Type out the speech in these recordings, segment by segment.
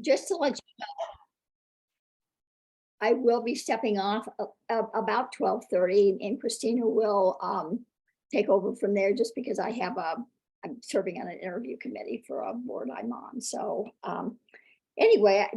just to let you know, I will be stepping off about 12:30, and Christina will take over from there, just because I'm serving on an interview committee for a board I'm on. So anyway,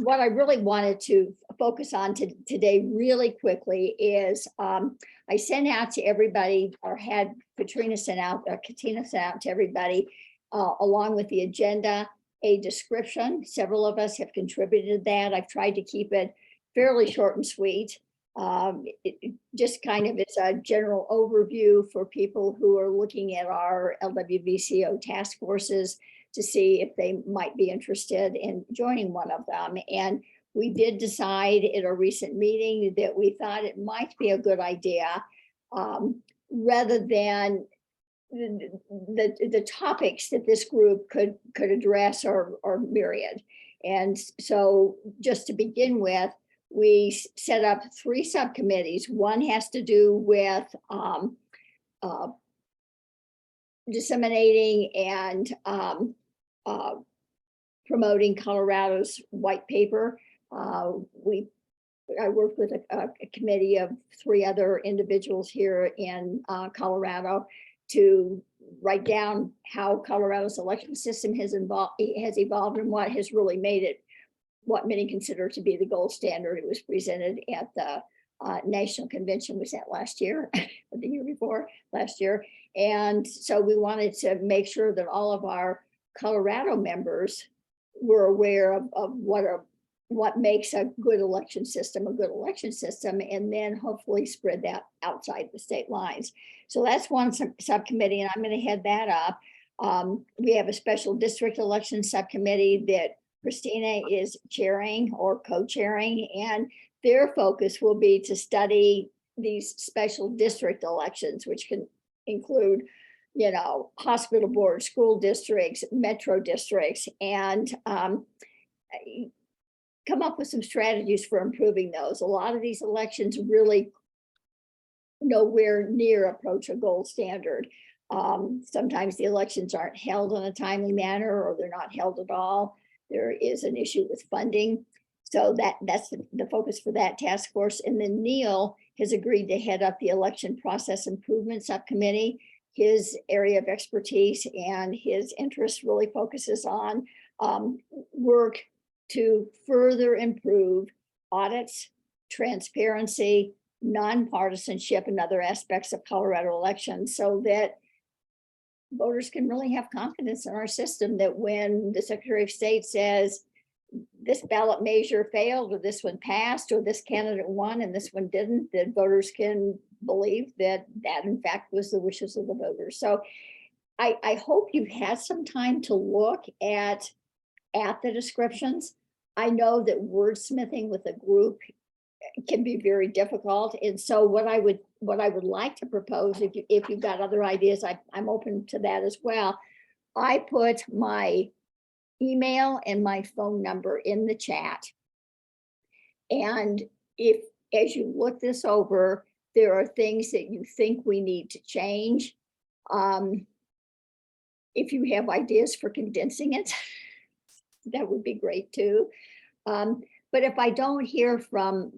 what I really wanted to focus on today really quickly is I sent out to everybody, or had Katina sent out to everybody, along with the agenda, a description. Several of us have contributed that. I've tried to keep it fairly short and sweet. It just kind of is a general overview for people who are looking at our LWVCO task forces to see if they might be interested in joining one of them. And we did decide at a recent meeting that we thought it might be a good idea, rather than the topics that this group could address are myriad. And so just to begin with, we set up 3 subcommittees. One has to do with disseminating and promoting Colorado's white paper. I worked with a committee of 3 other individuals here in Colorado to write down how Colorado's election system has evolved and what has really made it what many consider to be the gold standard. It was presented at the National Convention, was that last year or the year before last year. And so we wanted to make sure that all of our Colorado members were aware of what makes a good election system, and then hopefully spread that outside the state lines. So that's one subcommittee, and I'm going to head that up. We have a special district election subcommittee that Christina is chairing or co-chairing, and their focus will be to study these special district elections, which can include, hospital boards, school districts, metro districts, and come up with some strategies for improving those. A lot of these elections really nowhere near approach a gold standard. Sometimes the elections aren't held in a timely manner, or they're not held at all. There is an issue with funding. So that's the focus for that task force. And then Neil has agreed to head up the election process improvement subcommittee. His area of expertise and his interest really focuses on work to further improve audits, transparency, nonpartisanship, and other aspects of Colorado elections, so that voters can really have confidence in our system, that when the Secretary of State says this ballot measure failed, or this one passed, or this candidate won and this one didn't, that voters can believe that in fact was the wishes of the voters. So I hope you've had some time to look at the descriptions. I know that wordsmithing with a group can be very difficult. And so what I would like to propose, if you've got other ideas, I'm open to that as well. I put my email and my phone number in the chat. And if, as you look this over, there are things that you think we need to change, if you have ideas for condensing it, that would be great too. But if I don't hear from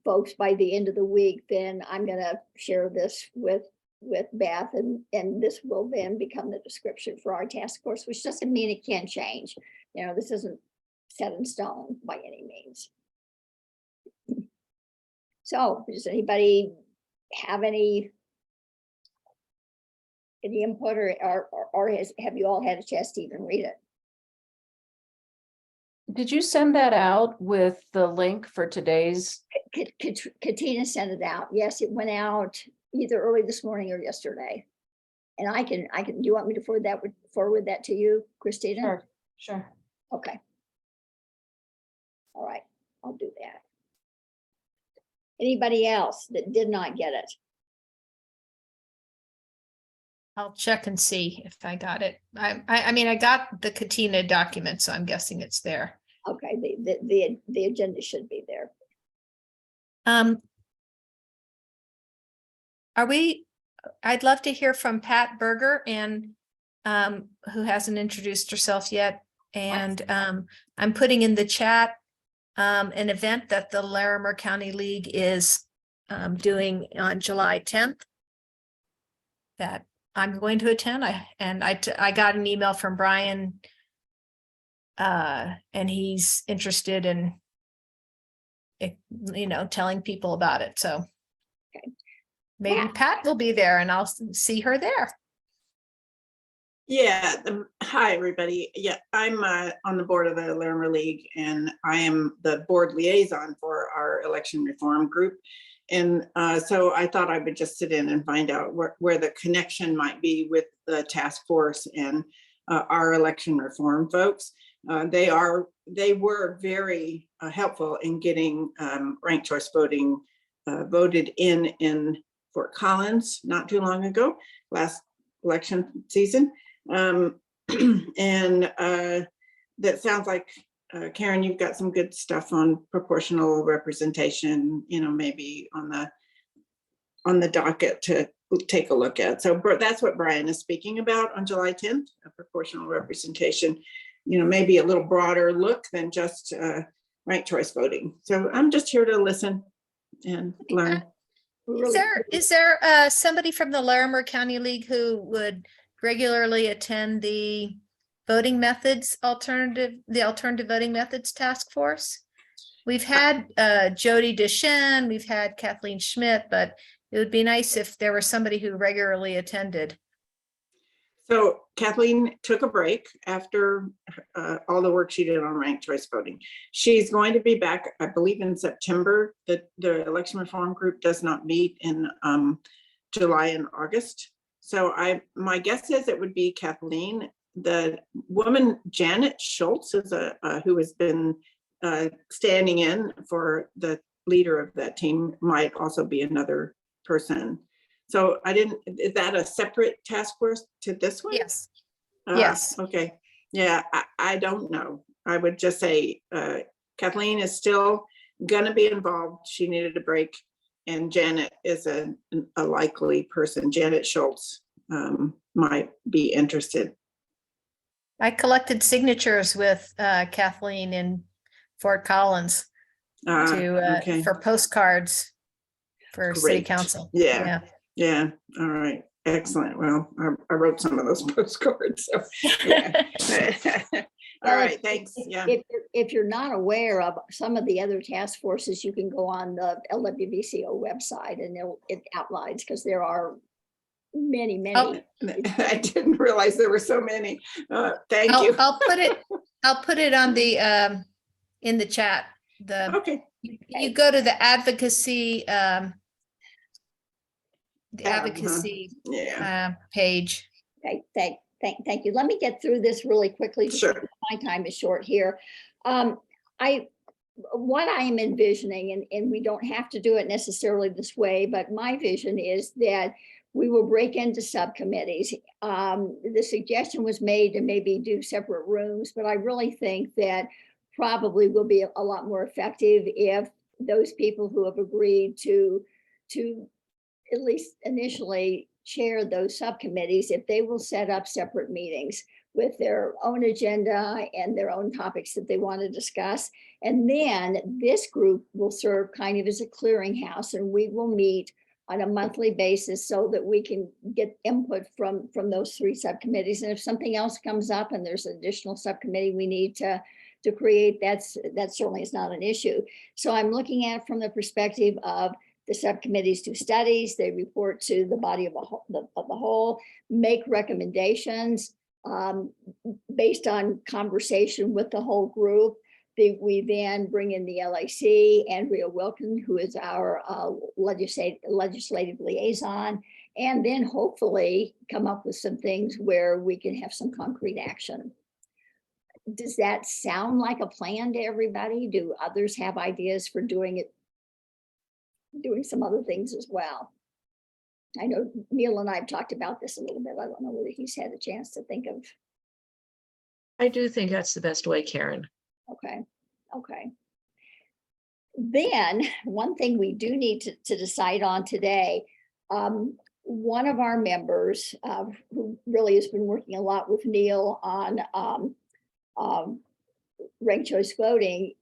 folks by the end of the week, then I'm going to share this with Beth, and this will then become the description for our task force, which doesn't mean it can't change. This isn't set in stone by any means. So does anybody have any input, or have you all had a chance to even read it? Did you send that out with the link for today's? Katina sent it out. Yes, it went out either early this morning or yesterday. And I can, do you want me to forward that to you, Christina? Sure. Okay. All right, I'll do that. Anybody else that did not get it? I'll check and see if I got it. I mean, I got the Katina document, so I'm guessing it's there. Okay, the agenda should be there. I'd love to hear from Pat Berger, and who hasn't introduced herself yet, and I'm putting in the chat an event that the Larimer County League is doing on July 10th that I'm going to attend. I got an email from Brian and he's interested in telling people about it. So Okay. maybe Yeah. Pat will be there and I'll see her there. Yeah, hi, everybody. Yeah, I'm on the board of the Larimer League, and I am the board liaison for our election reform group. And so I thought I would just sit in and find out where the connection might be with the task force and our election reform folks. They were very helpful in getting ranked choice voting voted in Fort Collins not too long ago, last election season. And that sounds like, Karen, you've got some good stuff on proportional representation, maybe on the docket to take a look at. So that's what Brian is speaking about on July 10th, a proportional representation, maybe a little broader look than just ranked choice voting. So I'm just here to listen and learn. Is there somebody from the Larimer County League who would regularly attend the alternative voting methods task force? We've had Jody Deschen, we've had Kathleen Schmidt, but it would be nice if there was somebody who regularly attended. So Kathleen took a break after all the work she did on ranked choice voting. She's going to be back, I believe, in September. The election reform group does not meet in July and August. So my guess is it would be Kathleen. The woman, Janet Schultz, is who has been standing in for the leader of that team, might also be another person. So is that a separate task force to this one? Yes. Yes. Okay. Yeah, I don't know. I would just say Kathleen is still gonna be involved. She needed a break. And Janet is a likely person. Janet Schultz might be interested. I collected signatures with Kathleen in Fort Collins Okay. for postcards for city Great. council. Yeah. All right. Excellent. Well, I wrote some of those postcards. So yeah. All right. Thanks. Yeah. If you're not aware of some of the other task forces, you can go on the LWVCO website and it outlines, because there are many. I didn't realize there were so many. Thank you. I'll put it on the in the chat. Okay. You go to the advocacy Yeah. page. Okay, thank you. Let me get through this really quickly. Sure. My time is short here. What I am envisioning, and we don't have to do it necessarily this way, but my vision is that we will break into subcommittees. The suggestion was made to maybe do separate rooms, but I really think that probably will be a lot more effective if those people who have agreed to at least initially chair those subcommittees, if they will set up separate meetings with their own agenda and their own topics that they want to discuss. And then this group will serve kind of as a clearinghouse, and we will meet on a monthly basis so that we can get input from those three subcommittees. And if something else comes up and there's an additional subcommittee we need to create, that certainly is not an issue. So I'm looking at it from the perspective of the subcommittees do studies, they report to the body of the whole, make recommendations based on conversation with the whole group. We then bring in the LAC, Andrea Wilkin, who is our legislative liaison, and then hopefully come up with some things where we can have some concrete action. Does that sound like a plan to everybody? Do others have ideas for doing some other things as well? I know Neil and I have talked about this a little bit. I don't know whether he's had a chance to think of. I do think that's the best way, Karen. Okay. Then one thing we do need to decide on today, one of our members who really has been working a lot with Neil on ranked choice voting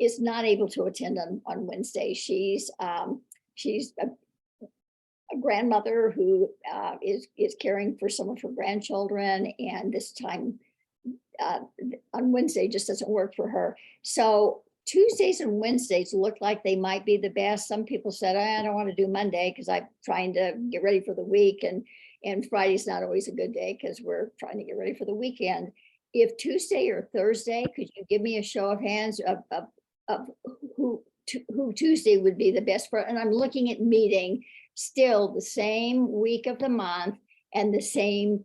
is not able to attend on Wednesday. She's a grandmother who is caring for some of her grandchildren, and this time on Wednesday just doesn't work for her. So Tuesdays and Wednesdays look like they might be the best. Some people said, I don't want to do Monday because I'm trying to get ready for the week, and Friday's not always a good day because we're trying to get ready for the weekend. If Tuesday or Thursday, could you give me a show of hands of who Tuesday would be the best for? And I'm looking at meeting still the same week of the month and the same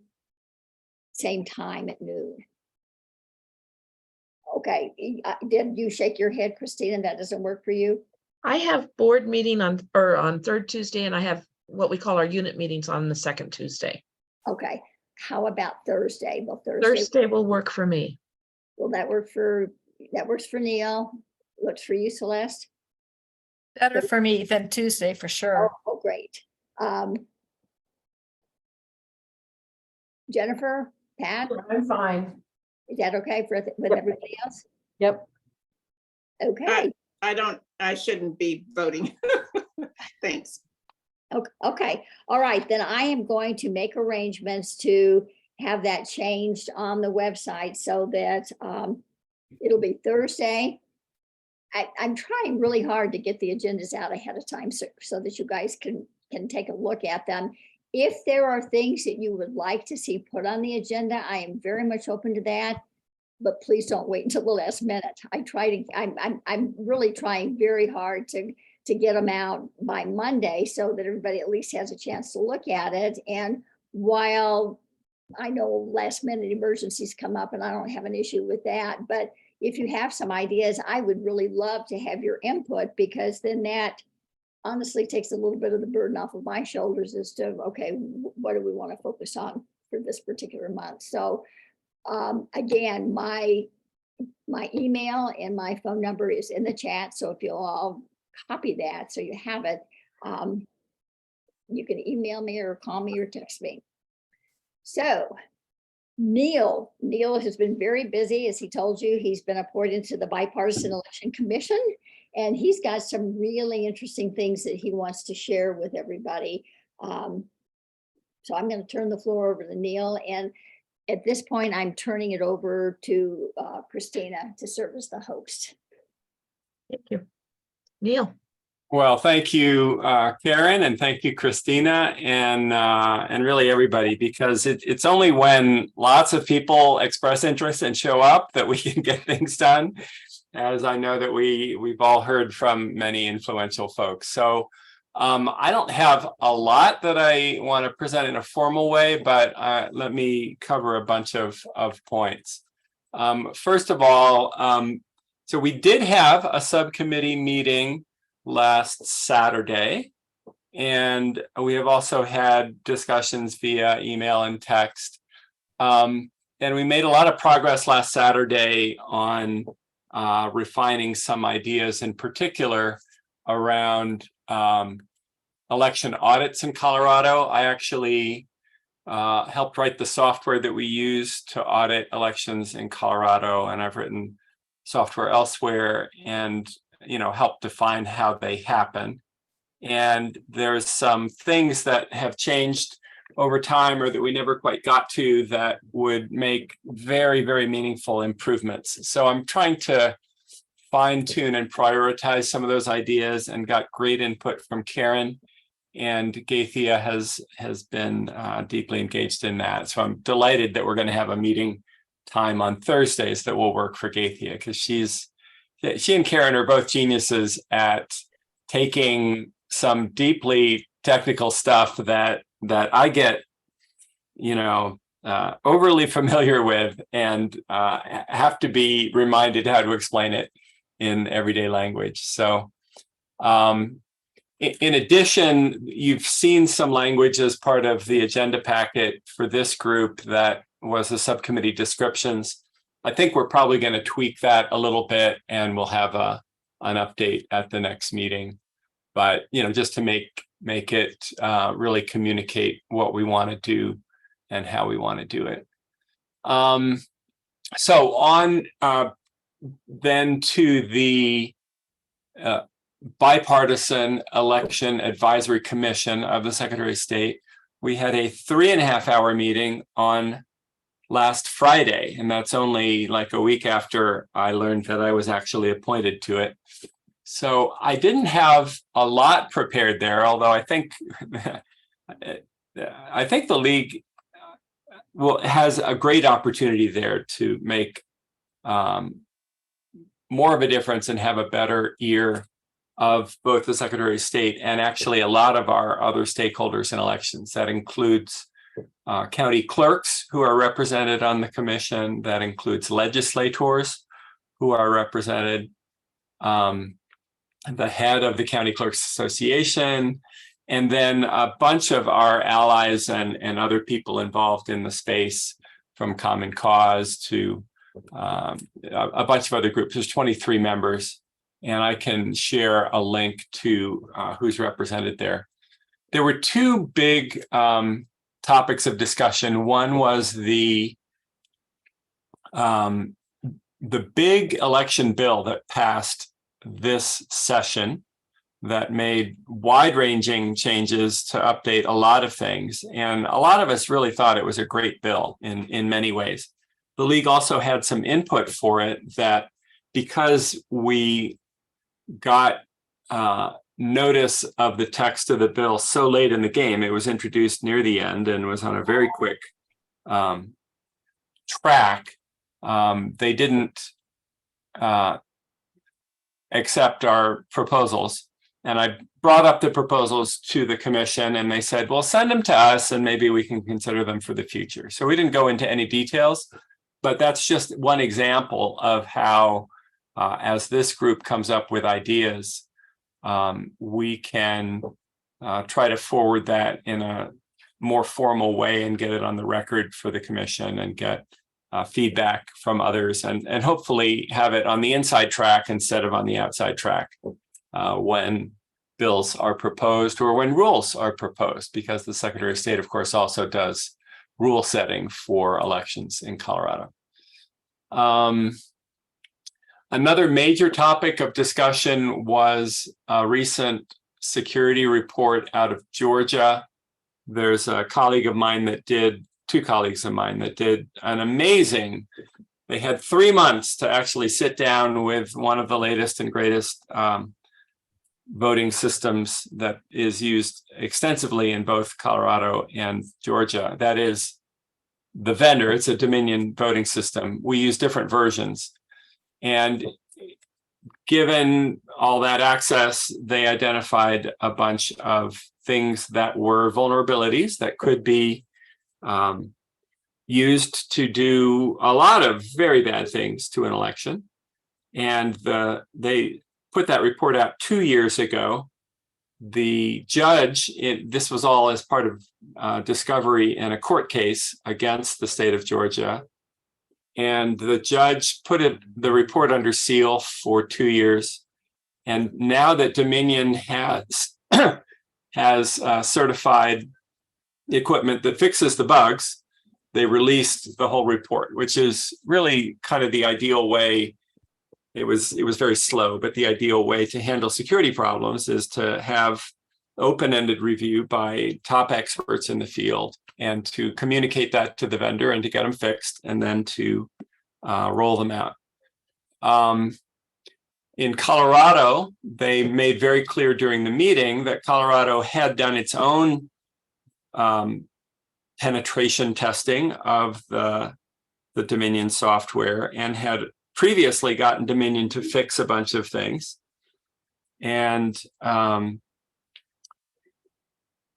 time at noon. Okay, did you shake your head, Christina? That doesn't work for you? I have board meeting on third Tuesday, and I have what we call our unit meetings on the second Tuesday. Okay, how about Thursday? Well, Thursday will work for me. Will that works for Neil? Looks for you, Celeste? Better for me than Tuesday for sure. Oh, great. Jennifer, Pat, I'm fine. is that okay with everybody else? Yep. Okay, I shouldn't be voting. Thanks. okay, all right, then I am going to make arrangements to have that changed on the website so that it'll be Thursday. I'm trying really hard to get the agendas out ahead of time so that you guys can take a look at them. If there are things that you would like to see put on the agenda, I am very much open to that, but please don't wait until the last minute. I'm really trying very hard to get them out by Monday so that everybody at least has a chance to look at it. And while I know last minute emergencies come up and I don't have an issue with that, but if you have some ideas, I would really love to have your input, because then that honestly takes a little bit of the burden off of my shoulders as to, okay, what do we want to focus on for this particular month? So again, my email and my phone number is in the chat. So if you'll all copy that so you have it, you can email me or call me or text me. So Neil has been very busy. As he told you, he's been appointed to the Bipartisan Election Commission, and he's got some really interesting things that he wants to share with everybody. So I'm going to turn the floor over to Neil. And at this point, I'm turning it over to Christina to serve as the host. Thank you. Neil. Well, thank you, Karen, and thank you, Christina, and really everybody, because it's only when lots of people express interest and show up that we can get things done, as I know that we've all heard from many influential folks. So I don't have a lot that I want to present in a formal way, but let me cover a bunch of points. First of all, so we did have a subcommittee meeting last Saturday, and we have also had discussions via email and text. And we made a lot of progress last Saturday on refining some ideas, in particular around election audits in Colorado. I actually helped write the software that we use to audit elections in Colorado, and I've written software elsewhere and help define how they happen. And there's some things that have changed over time, or that we never quite got to, that would make very, very meaningful improvements. So I'm trying to fine tune and prioritize some of those ideas, and got great input from Karen, and Gaithia has been deeply engaged in that. So I'm delighted that we're going to have a meeting time on Thursdays that will work for Gaithia, because she and Karen are both geniuses at taking some deeply technical stuff that I get, overly familiar with, and have to be reminded how to explain it in everyday language. So in addition, you've seen some language as part of the agenda packet for this group that was the subcommittee descriptions. I think we're probably going to tweak that a little bit, and we'll have an update at the next meeting. But just to make it really communicate what we want to do and how we want to do it. So on then to the bipartisan election advisory commission of the Secretary of State. We had a 3.5-hour meeting on last Friday, and that's only like a week after I learned that I was actually appointed to it. So I didn't have a lot prepared there, although I think the league has a great opportunity there to make more of a difference and have a better ear of both the Secretary of State and actually a lot of our other stakeholders in elections. That includes county clerks who are represented on the commission. That includes legislators who are represented, the head of the County Clerks Association, and then a bunch of our allies and other people involved in the space, from Common Cause to a bunch of other groups. There's 23 members, and I can share a link to who's represented there. There were two big topics of discussion. One was the big election bill that passed this session that made wide-ranging changes to update a lot of things. And a lot of us really thought it was a great bill in many ways. The league also had some input for it, that because we got notice of the text of the bill so late in the game, it was introduced near the end and was on a very quick track. They didn't accept our proposals. And I brought up the proposals to the commission, and they said, well, send them to us and maybe we can consider them for the future. So we didn't go into any details, but that's just one example of how, as this group comes up with ideas, we can try to forward that in a more formal way and get it on the record for the commission and get feedback from others, and hopefully have it on the inside track instead of on the outside track when bills are proposed or when rules are proposed, because the Secretary of State, of course, also does rule setting for elections in Colorado. Another major topic of discussion was a recent security report out of Georgia. There's a colleague of mine that did, two colleagues of mine that did an amazing, they had 3 months to actually sit down with one of the latest and greatest voting systems that is used extensively in both Colorado and Georgia. That is the vendor. It's a Dominion voting system. We use different versions. And given all that access, they identified a bunch of things that were vulnerabilities that could be used to do a lot of very bad things to an election. And they put that report out 2 years ago. The judge, this was all as part of discovery in a court case against the state of Georgia. And the judge put the report under seal for 2 years. And now that Dominion has certified the equipment that fixes the bugs, they released the whole report, which is really kind of the ideal way. It was very slow, but the ideal way to handle security problems is to have open-ended review by top experts in the field, and to communicate that to the vendor and to get them fixed, and then to roll them out. In Colorado, they made very clear during the meeting that Colorado had done its own penetration testing of the Dominion software and had previously gotten Dominion to fix a bunch of things, and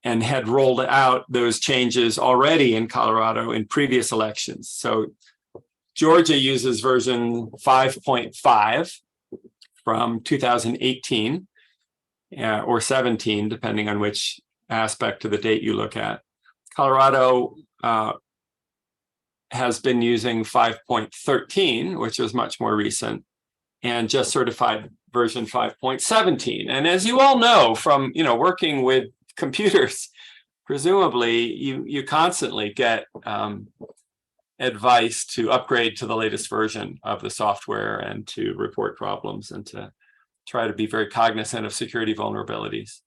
had rolled out those changes already in Colorado in previous elections. So Georgia uses version 5.5 from 2018 or 17, depending on which aspect of the date you look at. Colorado has been using 5.13, which is much more recent, and just certified version 5.17. And as you all know from working with computers, presumably you constantly get advice to upgrade to the latest version of the software and to report problems and to try to be very cognizant of security vulnerabilities.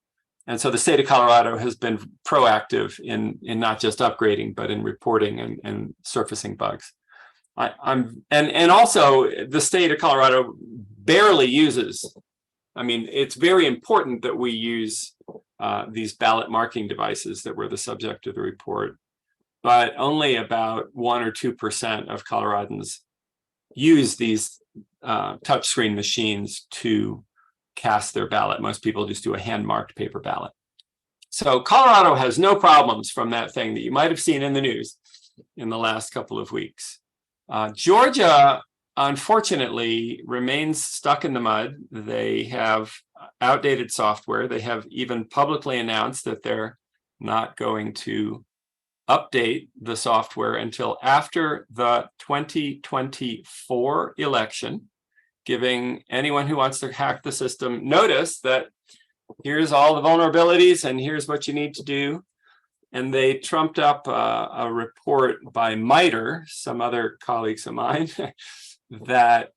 And so the state of Colorado has been proactive in not just upgrading, but in reporting and surfacing bugs. And also the state of Colorado barely uses, I mean, it's very important that we use these ballot marking devices that were the subject of the report, but only about 1 or 2% of Coloradans use these touchscreen machines to cast their ballot. Most people just do a hand-marked paper ballot. So Colorado has no problems from that thing that you might have seen in the news in the last couple of weeks. Georgia, unfortunately, remains stuck in the mud. They have outdated software. They have even publicly announced that they're not going to update the software until after the 2024 election, giving anyone who wants to hack the system notice that here's all the vulnerabilities and here's what you need to do. And they trumped up a report by MITRE, some other colleagues of mine, that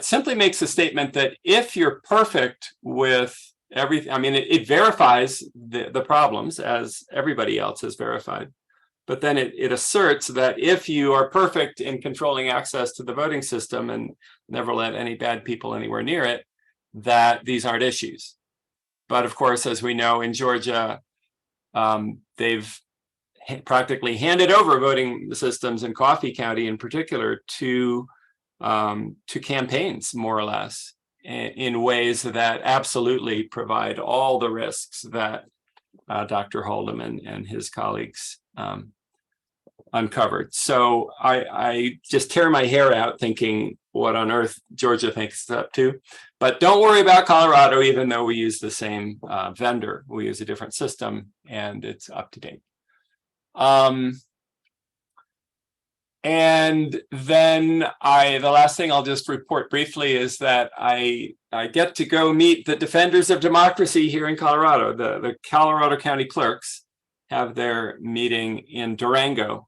simply makes a statement that if you're perfect with everything, I mean, it verifies the problems as everybody else has verified. But then it asserts that if you are perfect in controlling access to the voting system and never let any bad people anywhere near it, that these aren't issues. But of course, as we know, in Georgia, they've practically handed over voting systems in Coffee County in particular to campaigns, more or less, in ways that absolutely provide all the risks that Dr. Haldeman and his colleagues uncovered. So I just tear my hair out thinking what on earth Georgia thinks it's up to. But don't worry about Colorado, even though we use the same vendor. We use a different system and it's up to date. And then the last thing I'll just report briefly is that I get to go meet the defenders of democracy here in Colorado. The Colorado County Clerks have their meeting in Durango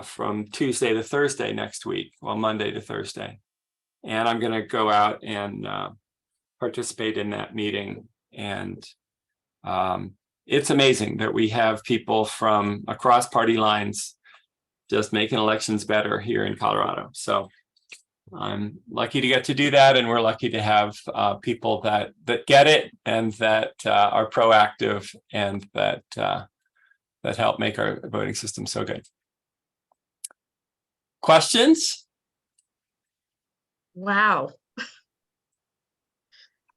from Tuesday to Thursday next week, well, Monday to Thursday. And I'm going to go out and participate in that meeting. And it's amazing that we have people from across party lines just making elections better here in Colorado. So I'm lucky to get to do that. And we're lucky to have people that get it and that are proactive and that help make our voting system so good. Questions? Wow.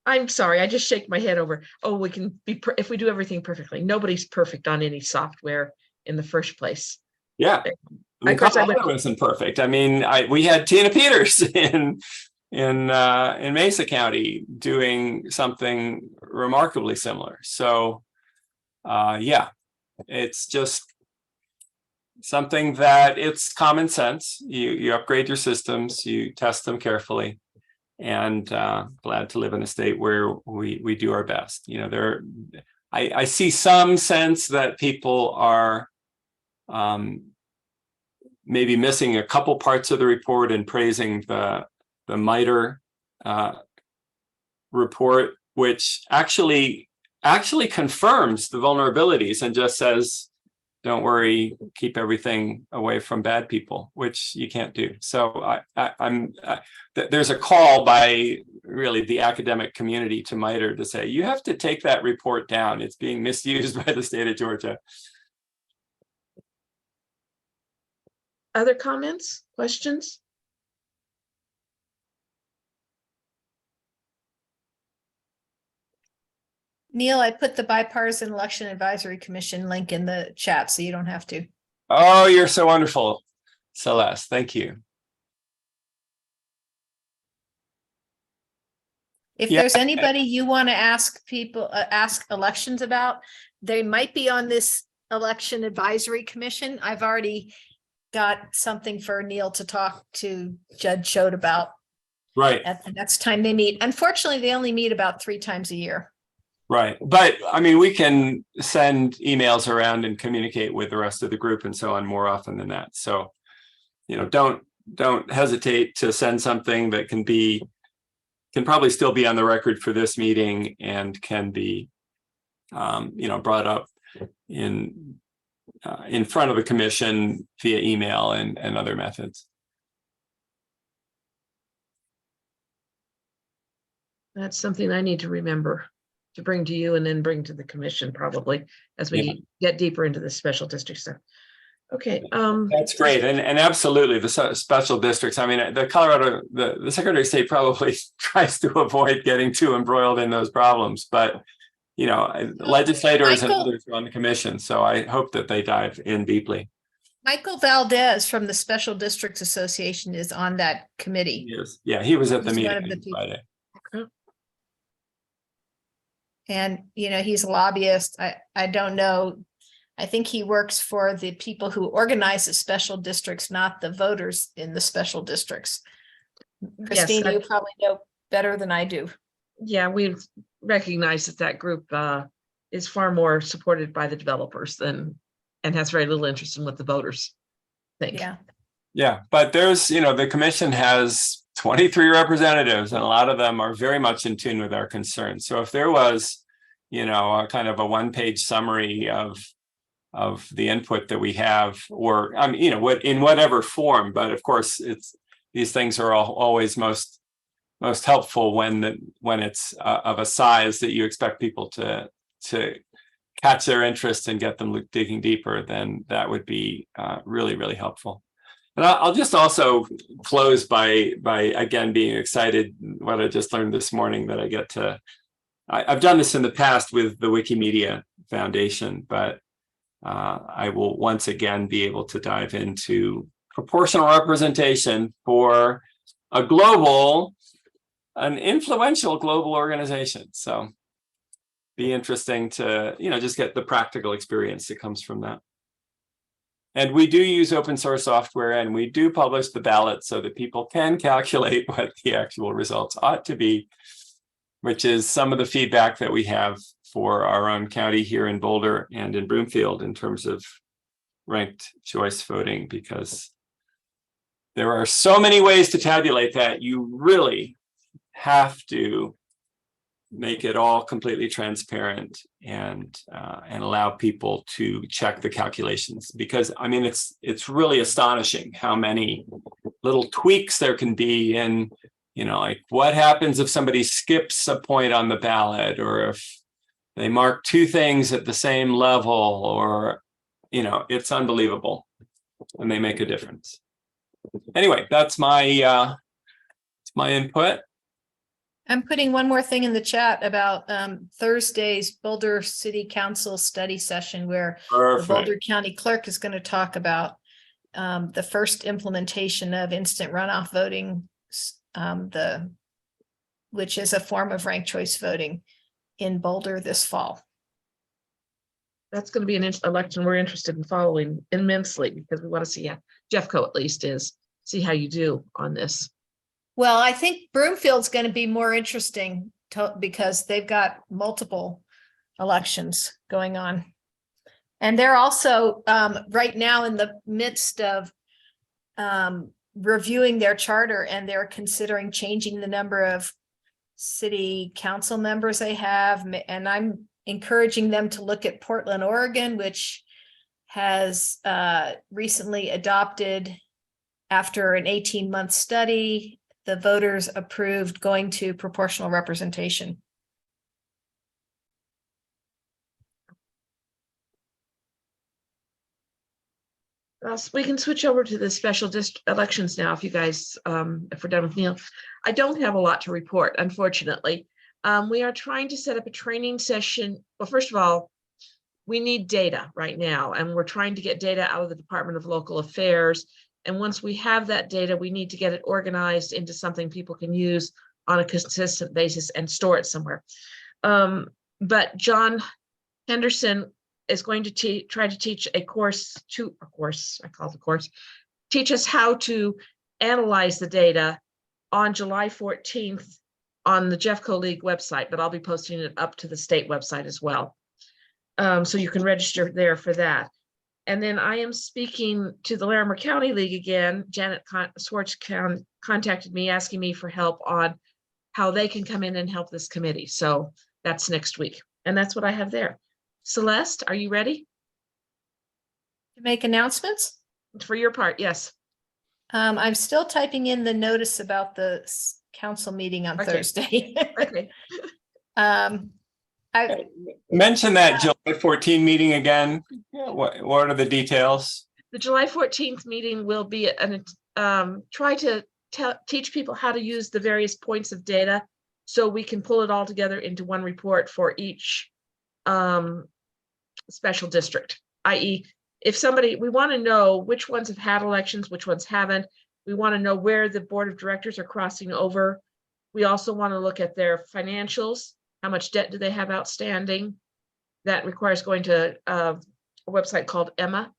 I'm sorry, I just shake my head over, oh, we can be, if we do everything perfectly. Nobody's perfect on any software in the first place. Yeah. Of course, Colorado wasn't perfect. I mean, we had Tina Peters in Mesa County doing something remarkably similar. So yeah, it's just something that it's common sense. You upgrade your systems, you test them carefully, and glad to live in a state where we do our best. You know, I see some sense that people are maybe missing a couple parts of the report and praising the MITRE report, which actually confirms the vulnerabilities and just says, don't worry, keep everything away from bad people, which you can't do. So there's a call by really the academic community to MITRE to say, you have to take that report down. It's being misused by the state of Georgia. Other comments, questions? Neil, I put the Bipartisan Election Advisory Commission link in the chat, so you don't have to. Oh, you're so wonderful, Celeste. Thank you. If Yeah. there's anybody you want to ask people, ask elections about, they might be on this Election Advisory Commission. I've already got something for Neil to talk to Judge Schode about Right. at the next time they meet. Unfortunately, they only meet about 3 times a year. Right. But I mean, we can send emails around and communicate with the rest of the group and so on more often than that. So don't hesitate to send something that can probably still be on the record for this meeting and can be, brought up in front of the commission via email and other methods. That's something I need to remember to bring to you and then bring to the commission probably as we get deeper into the special district stuff. Okay. That's great. And absolutely the special districts. I mean, the Colorado, the Secretary of State probably tries to avoid getting too embroiled in those problems, but legislators and Michael- others are on the commission. So I hope that they dive in deeply. Michael Valdez from the Special Districts Association is on that committee. Yes. Yeah, he was at the He's one meeting of the on people. Friday. And, he's a lobbyist. I don't know. I think he works for the people who organize the special districts, not the voters in the special districts. Christina, you probably know better than I do. Yeah, we've recognized that group is far more supported by the developers and has very little interest in what the voters think. Yeah. Yeah, but there's, the commission has 23 representatives and a lot of them are very much in tune with our concerns. So if there was, a kind of a one-page summary of the input that we have, or in whatever form, but of course these things are always most helpful when it's of a size that you expect people to catch their interest and get them digging deeper, then that would be really, really helpful. And I'll just also close by again being excited what I just learned this morning that I get to. I've done this in the past with the Wikimedia Foundation, but I will once again be able to dive into proportional representation for an influential global organization. So be interesting to, just get the practical experience that comes from that. And we do use open source software and we do publish the ballot so that people can calculate what the actual results ought to be, which is some of the feedback that we have for our own county here in Boulder and in Broomfield in terms of ranked choice voting, because there are so many ways to tabulate that. You really have to make it all completely transparent and allow people to check the calculations, because I mean it's really astonishing how many little tweaks there can be in, like what happens if somebody skips a point on the ballot, or if they mark two things at the same level, or it's unbelievable, and they make a difference. Anyway, that's my input. I'm putting one more thing in the chat about Thursday's Boulder City Council study session where the Boulder County Clerk is going to talk about the first implementation of instant runoff voting, which is a form of ranked choice voting in Boulder this fall. That's going to be an election we're interested in following immensely, because we want to see how Jeffco at least see how you do on this. Well, I think Broomfield's going to be more interesting because they've got multiple elections going on. And they're also right now in the midst of reviewing their charter, and they're considering changing the number of city council members they have. And I'm encouraging them to look at Portland, Oregon, which has recently adopted, after an 18-month study, the voters approved going to proportional representation. So we can switch over to the special district elections now, if you guys, if we're done with Neil. I don't have a lot to report, unfortunately. We are trying to set up a training session. Well, first of all, we need data right now, and we're trying to get data out of the Department of Local Affairs. And once we have that data, we need to get it organized into something people can use on a consistent basis and store it somewhere. But John Henderson is going to try to teach a course, teach us how to analyze the data on July 14th on the Jeffco League website, but I'll be posting it up to the state website as well. So you can register there for that. And then I am speaking to the Larimer County League again. Janet Swartz contacted me asking me for help on how they can come in and help this committee. So that's next week. And that's what I have there. Celeste, are you ready To make announcements? for your part? Yes. I'm still typing in the notice about the council meeting on Okay. Thursday. Okay. I, Mention that July 14 meeting again. What are the details? The July 14th meeting will be try to teach people how to use the various points of data so we can pull it all together into one report for each special district, i.e. if somebody, we want to know which ones have had elections, which ones haven't. We want to know where the board of directors are crossing over. We also want to look at their financials. How much debt do they have outstanding? That requires going to a website called Emma.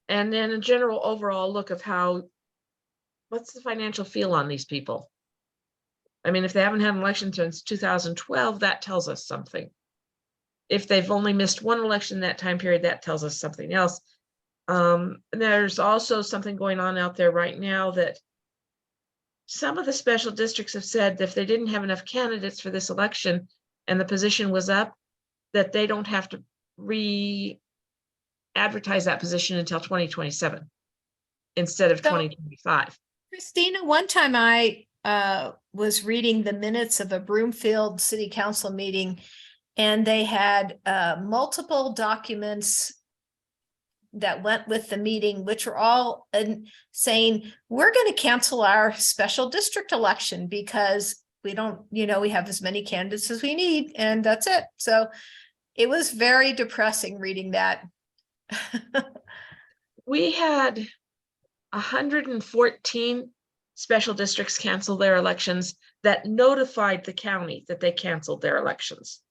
And then a general overall look of what's the financial feel on these people? I mean, if they haven't had an election since 2012, that tells us something. If they've only missed one election in that time period, that tells us something else. And there's also something going on out there right now that some of the special districts have said that if they didn't have enough candidates for this election and the position was up, that they don't have to re-advertise that position until 2027 instead of So- 2025. Christina, one time I was reading the minutes of a Broomfield City Council meeting, and they had multiple documents that went with the meeting, which were all saying, we're going to cancel our special district election because we don't, we have as many candidates as we need, and that's it. So it was very depressing reading that. We had 114 special districts cancel their elections that notified the county that they canceled their elections.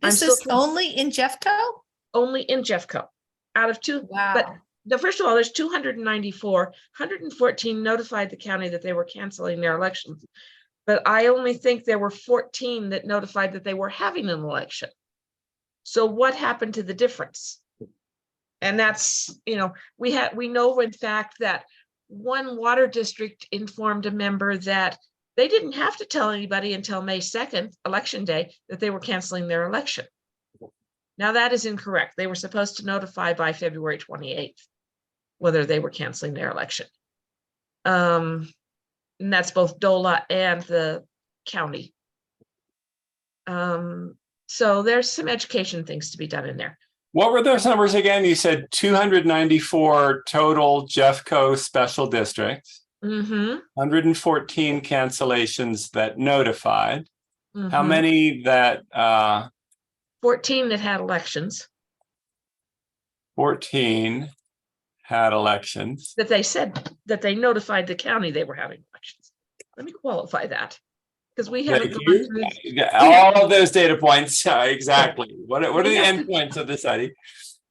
This still is trying- only in Jeffco? Only in Jeffco. Out of two, Wow. first of all, there's 294, 114 notified the county that they were canceling their elections. But I only think there were 14 that notified that they were having an election. So what happened to the difference? And that's, we know in fact that one water district informed a member that they didn't have to tell anybody until May 2nd, election day, that they were canceling their election. Now that is incorrect. They were supposed to notify by February 28th whether they were canceling their election. And that's both DOLA and the county. So there's some education things to be done in there. What were those numbers again? You said 294 total Jeffco special districts, 114 cancellations that notified. How many that 14 that had elections 14 had elections. that they said that they notified the county they were having elections. Let me qualify that because we haven't Thank gone you. through. All of those data points, exactly. What are the We have to- endpoints of the study?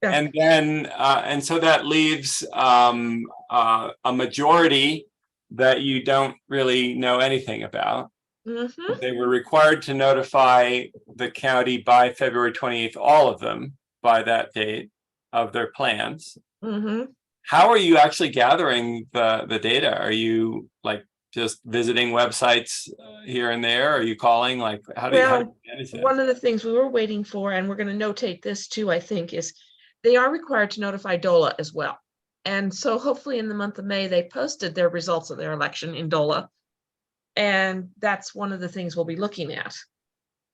Yeah. And then, and so that leaves a majority that you don't really know anything about. Mhm. They were required to notify the county by February 28th, all of them by that date of their plans. Mhm. How are you actually gathering the data? Are you like just visiting websites here and there? Are you calling? Like, how do you manage that? One of the things we were waiting for, and we're going to notate this too, I think, is they are required to notify DOLA as well. And so hopefully in the month of May, they posted their results of their election in DOLA. And that's one of the things we'll be looking at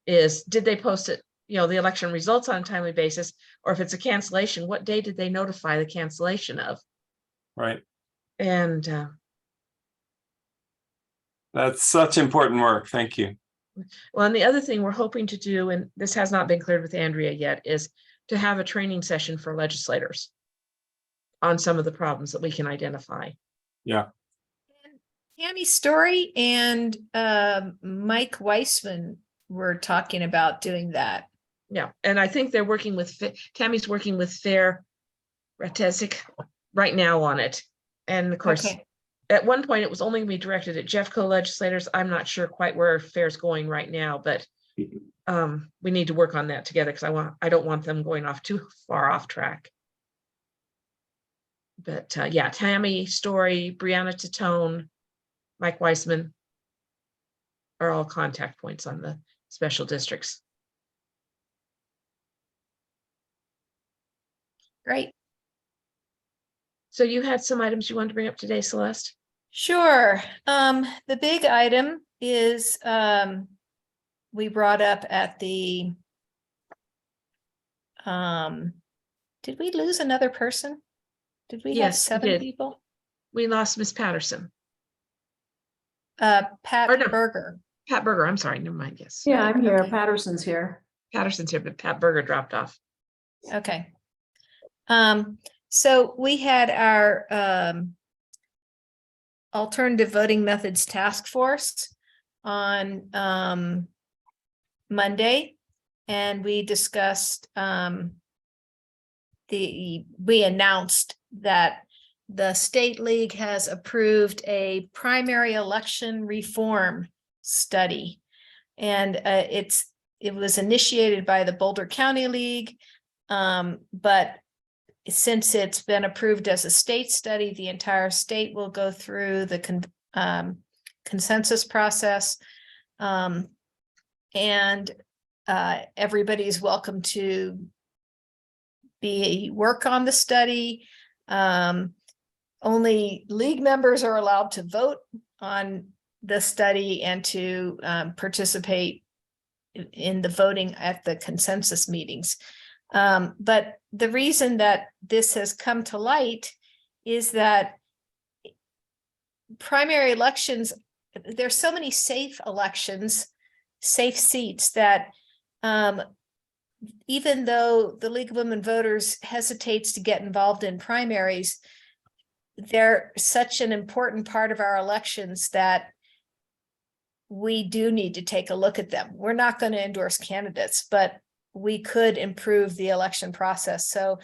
is, did they post it, the election results on a timely basis, or if it's a cancellation, what day did they notify the cancellation of? Right. And That's such important work. Thank you. well, and the other thing we're hoping to do, and this has not been cleared with Andrea yet, is to have a training session for legislators on some of the problems that we can identify. Yeah. Tammy Story and Mike Weissman were talking about doing that. Yeah, and I think they're working with, Tammy's working with Fair Ratezik right now on it. And of course, Okay. at one point it was only going to be directed at Jeffco legislators. I'm not sure quite where Fair's going right now, but we need to work on that together because I don't want them going off too far off track. But yeah, Tammy Story, Brianna Tatone, Mike Weissman are all contact points on the special districts. Great. So you had some items you wanted to bring up today, Celeste? Sure. The big item is, we brought up at the, did we lose another person? Did we have Yes, we 7 did. people? We lost Miss Patterson. Pat Or no. Berger. Pat Berger, I'm sorry, never mind, yes. Yeah, I'm here. Okay. Patterson's here. Patterson's here, but Pat Berger dropped off. Okay. So we had our, alternative voting methods task force on, Monday. And we discussed, we announced that the State League has approved a primary election reform study. And it was initiated by the Boulder County League. But since it's been approved as a state study, the entire state will go through the consensus process. And everybody's welcome to work on the study. Only league members are allowed to vote on the study and to participate in the voting at the consensus meetings. But the reason that this has come to light is that primary elections, there's so many safe elections, safe seats that even though the League of Women Voters hesitates to get involved in primaries, they're such an important part of our elections that we do need to take a look at them. We're not going to endorse candidates, but we could improve the election process. So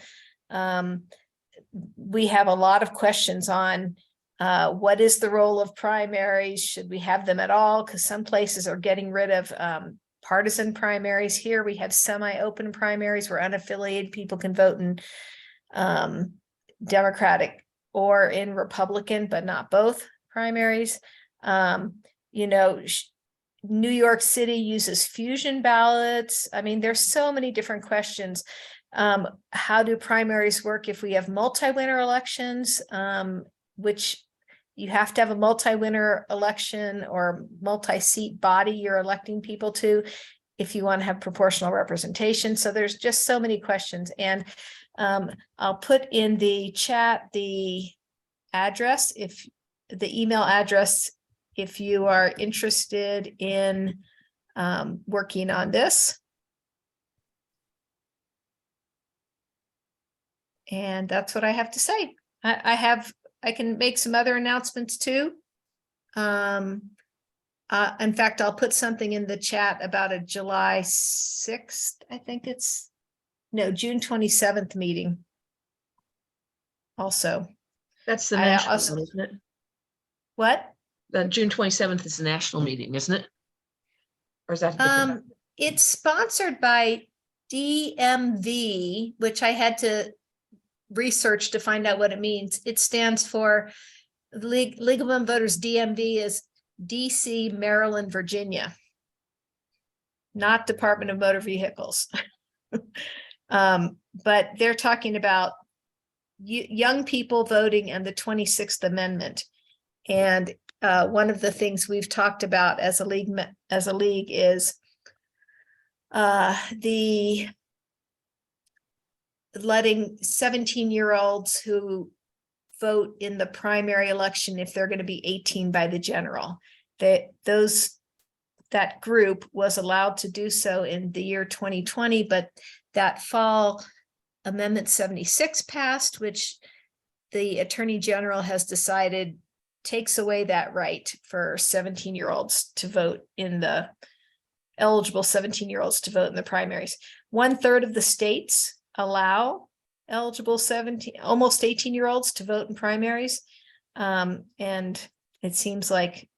we have a lot of questions on what is the role of primaries? Should we have them at all? Because some places are getting rid of partisan primaries. Here we have semi-open primaries where unaffiliated people can vote in Democratic or in Republican, but not both primaries. You know, New York City uses fusion ballots. I mean, there's so many different questions. How do primaries work if we have multi-winner elections, which you have to have a multi-winner election or multi-seat body you're electing people to if you want to have proportional representation. So there's just so many questions. And I'll put in the chat the address, if the email address, if you are interested in working on this. And that's what I have to say. I can make some other announcements too. In fact, I'll put something in the chat about a July 6th, I think it's, no, June 27th meeting. Also. That's the I national also- one, isn't it? What? The June 27th is the national meeting, isn't it? Or is that? a different- It's sponsored by DMV, which I had to research to find out what it means. It stands for League of Women Voters. DMV is DC, Maryland, Virginia, not Department of Motor Vehicles. But they're talking about young people voting and the 26th Amendment. And one of the things we've talked about as a league is the letting 17-year-olds who vote in the primary election, if they're going to be 18 by the general, that group was allowed to do so in the year 2020, but that fall Amendment 76 passed, which the Attorney General has decided takes away that right for 17-year-olds to vote in the eligible 17-year-olds to vote in the primaries. 1/3 of the states allow eligible almost 18-year-olds to vote in primaries. And it seems like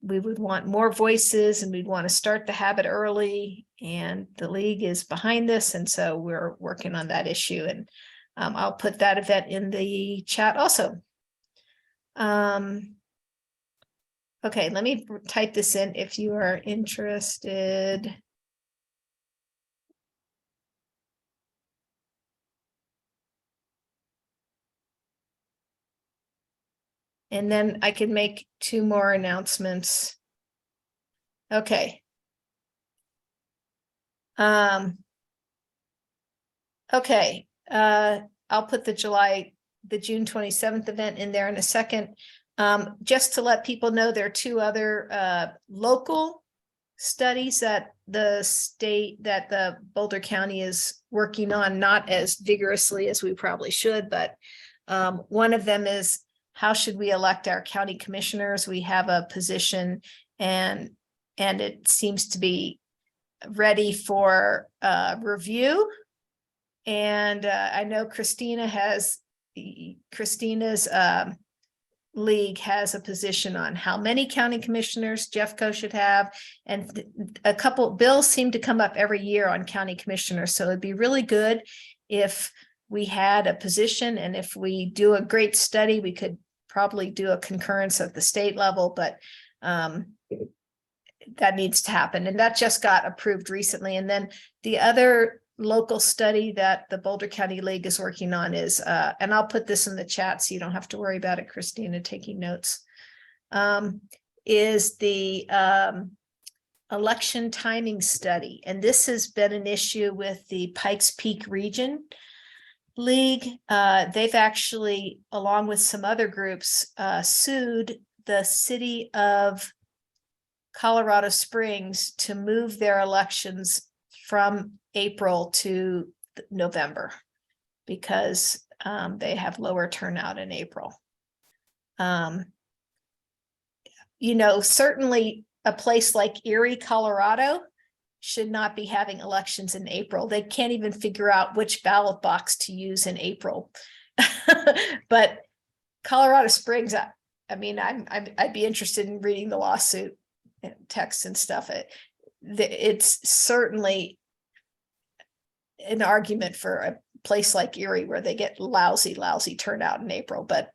we would want more voices and we'd want to start the habit early, and the league is behind this. And so we're working on that issue, and I'll put that event in the chat also. Okay, let me type this in if you are interested. And then I can make 2 more announcements. Okay. Okay, I'll put the June 27th event in there in a second. Just to let people know, there are 2 other local studies that the Boulder County is working on, not as vigorously as we probably should, but one of them is, how should we elect our county commissioners? We have a position, and it seems to be ready for review. And I know Christina's league has a position on how many county commissioners Jeffco should have. And a couple bills seem to come up every year on county commissioners. So it'd be really good if we had a position, and if we do a great study, we could probably do a concurrence at the state level, but that needs to happen. And that just got approved recently. And then the other local study that the Boulder County League is working on is, and I'll put this in the chat so you don't have to worry about it, Christina, taking notes, is the election timing study. And this has been an issue with the Pikes Peak Region League. They've actually, along with some other groups, sued the city of Colorado Springs to move their elections from April to November, because they have lower turnout in April. Certainly a place like Erie, Colorado should not be having elections in April. They can't even figure out which ballot box to use in April. But Colorado Springs, I'd be interested in reading the lawsuit text and stuff. It's certainly an argument for a place like Erie where they get lousy turnout in April. But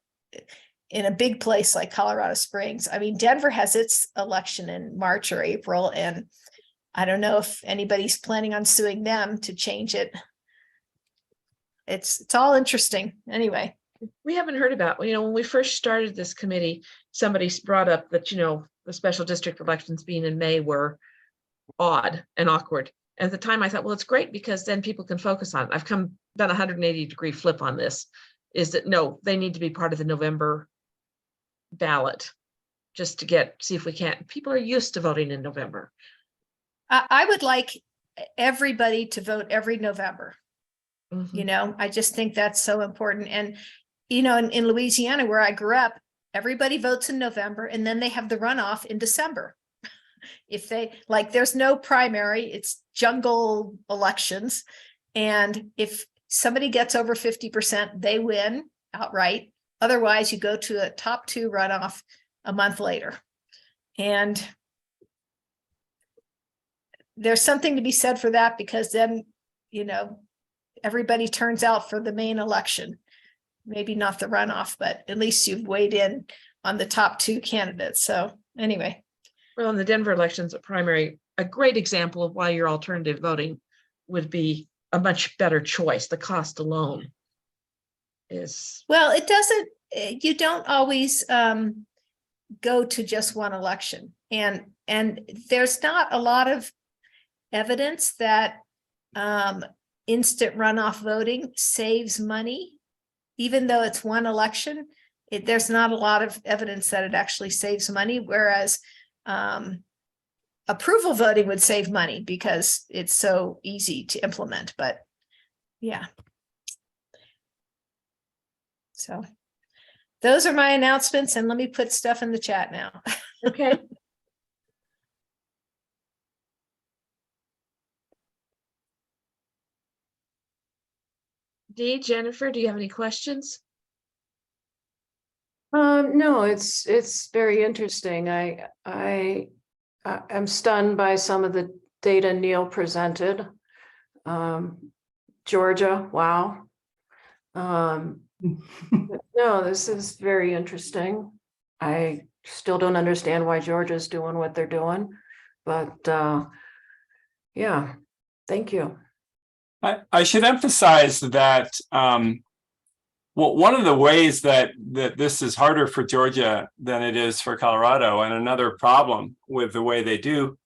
in a big place like Colorado Springs, Denver has its election in March or April, and I don't know if anybody's planning on suing them to change it. It's all interesting. Anyway. We haven't heard about, when we first started this committee, somebody brought up that, the special district elections being in May were odd and awkward. At the time I thought, well, it's great because then people can focus on it. I've done a 180-degree flip on this, is that no, they need to be part of the November ballot just to see if we can't. People are used to voting in November. I would like everybody to vote every November. Mhm. I just think that's so important. And, in Louisiana, where I grew up, everybody votes in November, and then they have the runoff in December. If there's no primary, it's jungle elections. And if somebody gets over 50%, they win outright. Otherwise, you go to a top 2 runoff a month later. And there's something to be said for that, because then, everybody turns out for the main election. Maybe not the runoff, but at least you've weighed in on the top 2 candidates. So anyway. Well, in the Denver elections, a great example of why your alternative voting would be a much better choice. The cost alone is. Well, you don't always go to just one election. And there's not a lot of evidence that instant runoff voting saves money, even though it's one election. There's not a lot of evidence that it actually saves money, whereas approval voting would save money because it's so easy to implement. But yeah. So those are my announcements, and let me put stuff in the chat now. Okay. Dee, Jennifer, do you have any questions? No, it's very interesting. I'm stunned by some of the data Neil presented. Georgia, wow. No, this is very interesting. I still don't understand why Georgia's doing what they're doing, but yeah, thank you. I should emphasize that well, one of the ways that this is harder for Georgia than it is for Colorado, and another problem with the way they do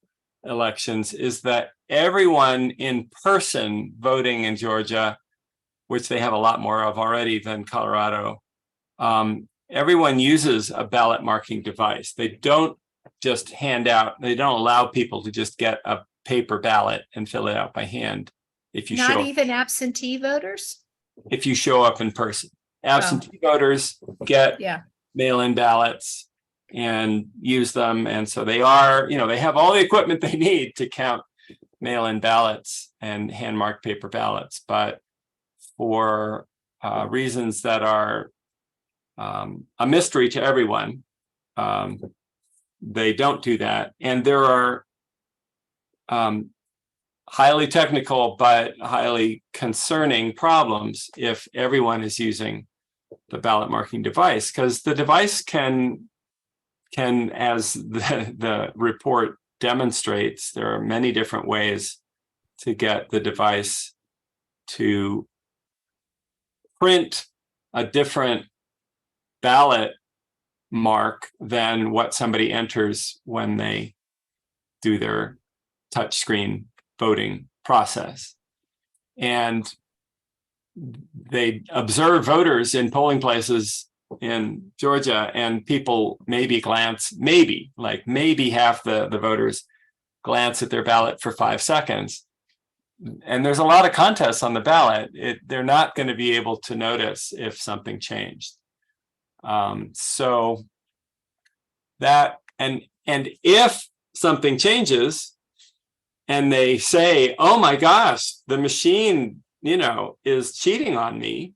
elections, is that everyone in person voting in Georgia, which they have a lot more of already than Colorado, everyone uses a ballot marking device. They don't just hand out, they don't allow people to just get a paper ballot and fill it out by hand if you Not show even absentee voters? if you show up in person. Absentee voters get Yeah. mail-in ballots and use them. And so they are, they have all the equipment they need to count mail-in ballots and hand-marked paper ballots. But for reasons that are a mystery to everyone, they don't do that. And there are highly technical but highly concerning problems if everyone is using the ballot marking device, because the device can, as the report demonstrates, there are many different ways to get the device to print a different ballot mark than what somebody enters when they do their touchscreen voting process. And they observe voters in polling places in Georgia, and people maybe half the voters glance at their ballot for 5 seconds. And there's a lot of contests on the ballot. They're not going to be able to notice if something changed. So that, and if something changes and they say, oh my gosh, the machine, is cheating on me,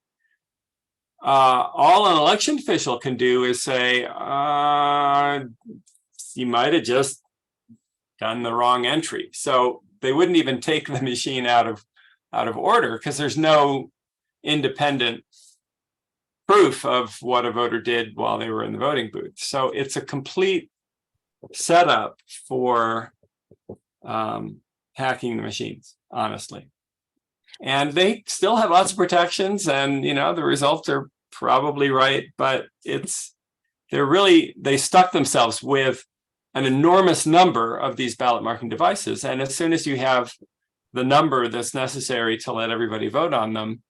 all an election official can do is say, you might have just done the wrong entry. So they wouldn't even take the machine out of order, because there's no independent proof of what a voter did while they were in the voting booth. So it's a complete setup for hacking the machines, honestly. And they still have lots of protections, and the results are probably right, but they stuck themselves with an enormous number of these ballot marking devices. And as soon as you have the number that's necessary to let everybody vote on them,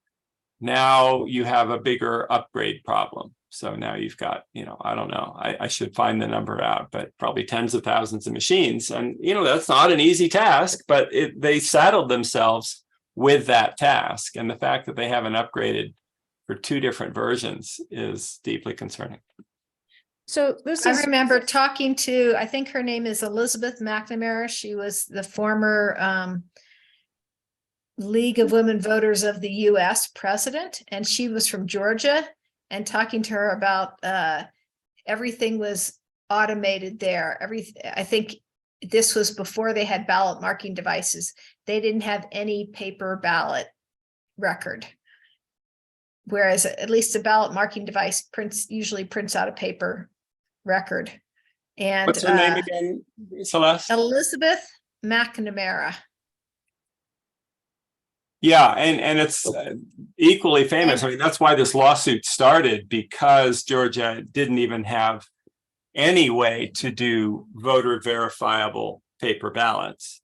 now you have a bigger upgrade problem. So now you've got, I don't know, I should find the number out, but probably tens of thousands of machines. And, that's not an easy task, but they saddled themselves with that task. And the fact that they haven't upgraded for 2 different versions is deeply concerning. So I remember talking to, I think her name is Elizabeth McNamara. She was the former League of Women Voters of the US president, and she was from Georgia, and talking to her about everything was automated there. I think this was before they had ballot marking devices. They didn't have any paper ballot record. Whereas at least a ballot marking device usually prints out a paper record. And what's her name again, Celeste? Elizabeth McNamara. Yeah, and it's equally famous. I mean, that's why this lawsuit started, because Georgia didn't even have any way to do voter verifiable paper ballots,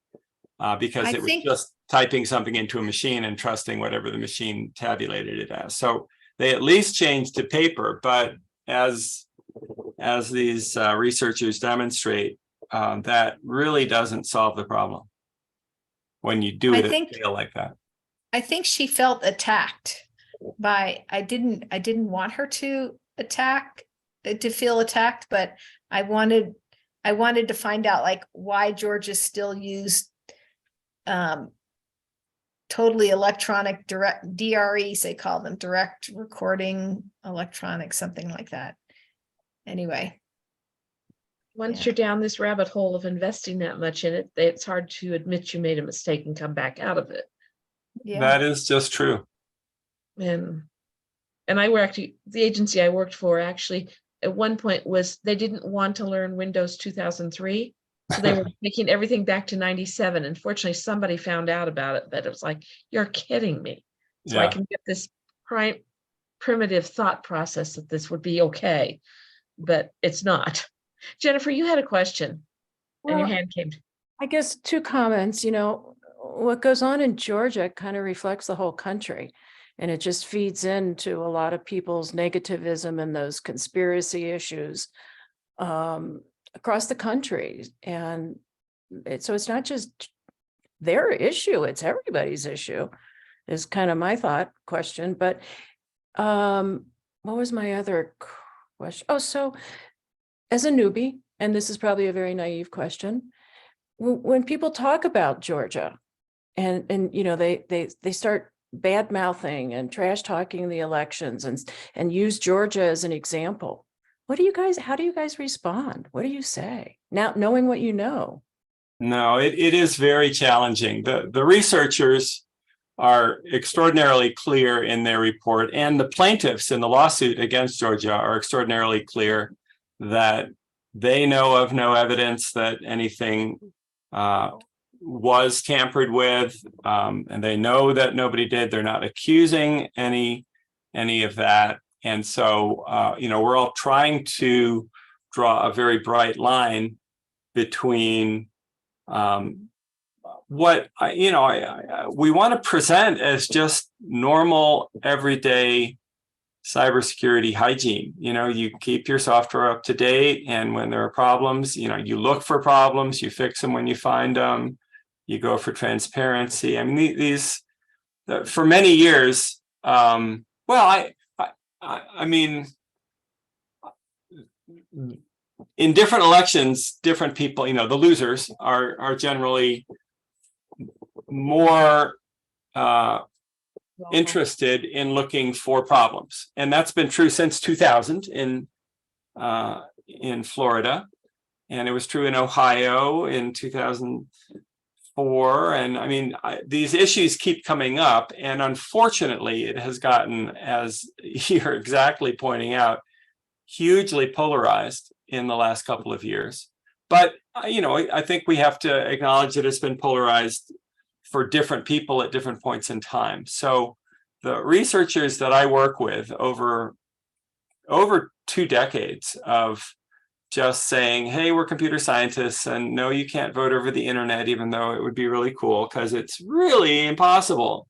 because it was just typing something into a machine and trusting whatever the machine tabulated it as. So they at least changed to paper, but as these researchers demonstrate, that really doesn't solve the problem when you do it at scale like that. I think she felt attacked by, I didn't want her to feel attacked, but I wanted to find out why Georgia still used totally electronic direct DREs, they call them, direct recording electronic, something like that. anyway, Once Yeah. you're down this rabbit hole of investing that much in it, it's hard to admit you made a mistake and come back out of it. yeah, That is just true. And I were actually, the agency I worked for actually at one point was, they didn't want to learn Windows 2003. So they were making everything back to 97. Unfortunately, somebody found out about it, that it was like, you're kidding me. So I Yeah. can get this primitive thought process that this would be okay, but it's not. Jennifer, you had a question and your Well, hand came. I guess two comments, what goes on in Georgia kind of reflects the whole country. And it just feeds into a lot of people's negativism and those conspiracy issues across the country. And so it's not just their issue, it's everybody's issue, is kind of my question. But what was my other question? Oh, so as a newbie, and this is probably a very naive question, when people talk about Georgia and they start bad mouthing and trash talking the elections and use Georgia as an example, how do you guys respond? What do you say now, knowing what you know? No, it is very challenging. The researchers are extraordinarily clear in their report, and the plaintiffs in the lawsuit against Georgia are extraordinarily clear that they know of no evidence that anything was tampered with, and they know that nobody did. They're not accusing any of that. And so, we're all trying to draw a very bright line between what we want to present as just normal, everyday cybersecurity hygiene. You keep your software up to date, and when there are problems, you look for problems, you fix them when you find them, you go for transparency. I mean, these for many years. I mean, in different elections, different people, the losers are generally more interested in looking for problems, and that's been true since 2000 in Florida, and it was true in Ohio in 2004. And I mean, these issues keep coming up, and unfortunately, it has gotten, as you're exactly pointing out, hugely polarized in the last couple of years. But I think we have to acknowledge that it's been polarized for different people at different points in time. So the researchers that I work with over 2 decades of just saying, hey, we're computer scientists, and no, you can't vote over the internet, even though it would be really cool, because it's really impossible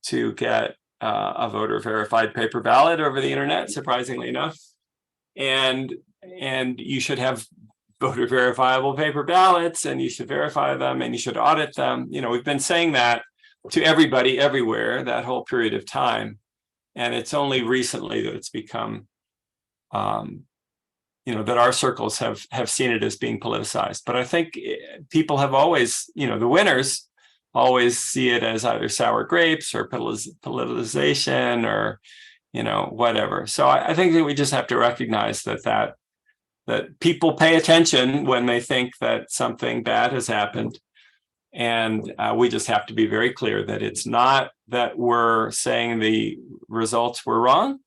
to get a voter verified paper ballot over the internet, surprisingly enough. And you should have voter verifiable paper ballots, and you should verify them, and you should audit them. We've been saying that to everybody everywhere that whole period of time. And it's only recently that it's become, that our circles have seen it as being politicized. But I think people have always, the winners always see it as either sour grapes or politicization or, whatever. So I think that we just have to recognize that people pay attention when they think that something bad has happened. And we just have to be very clear that it's not that we're saying the results were wrong.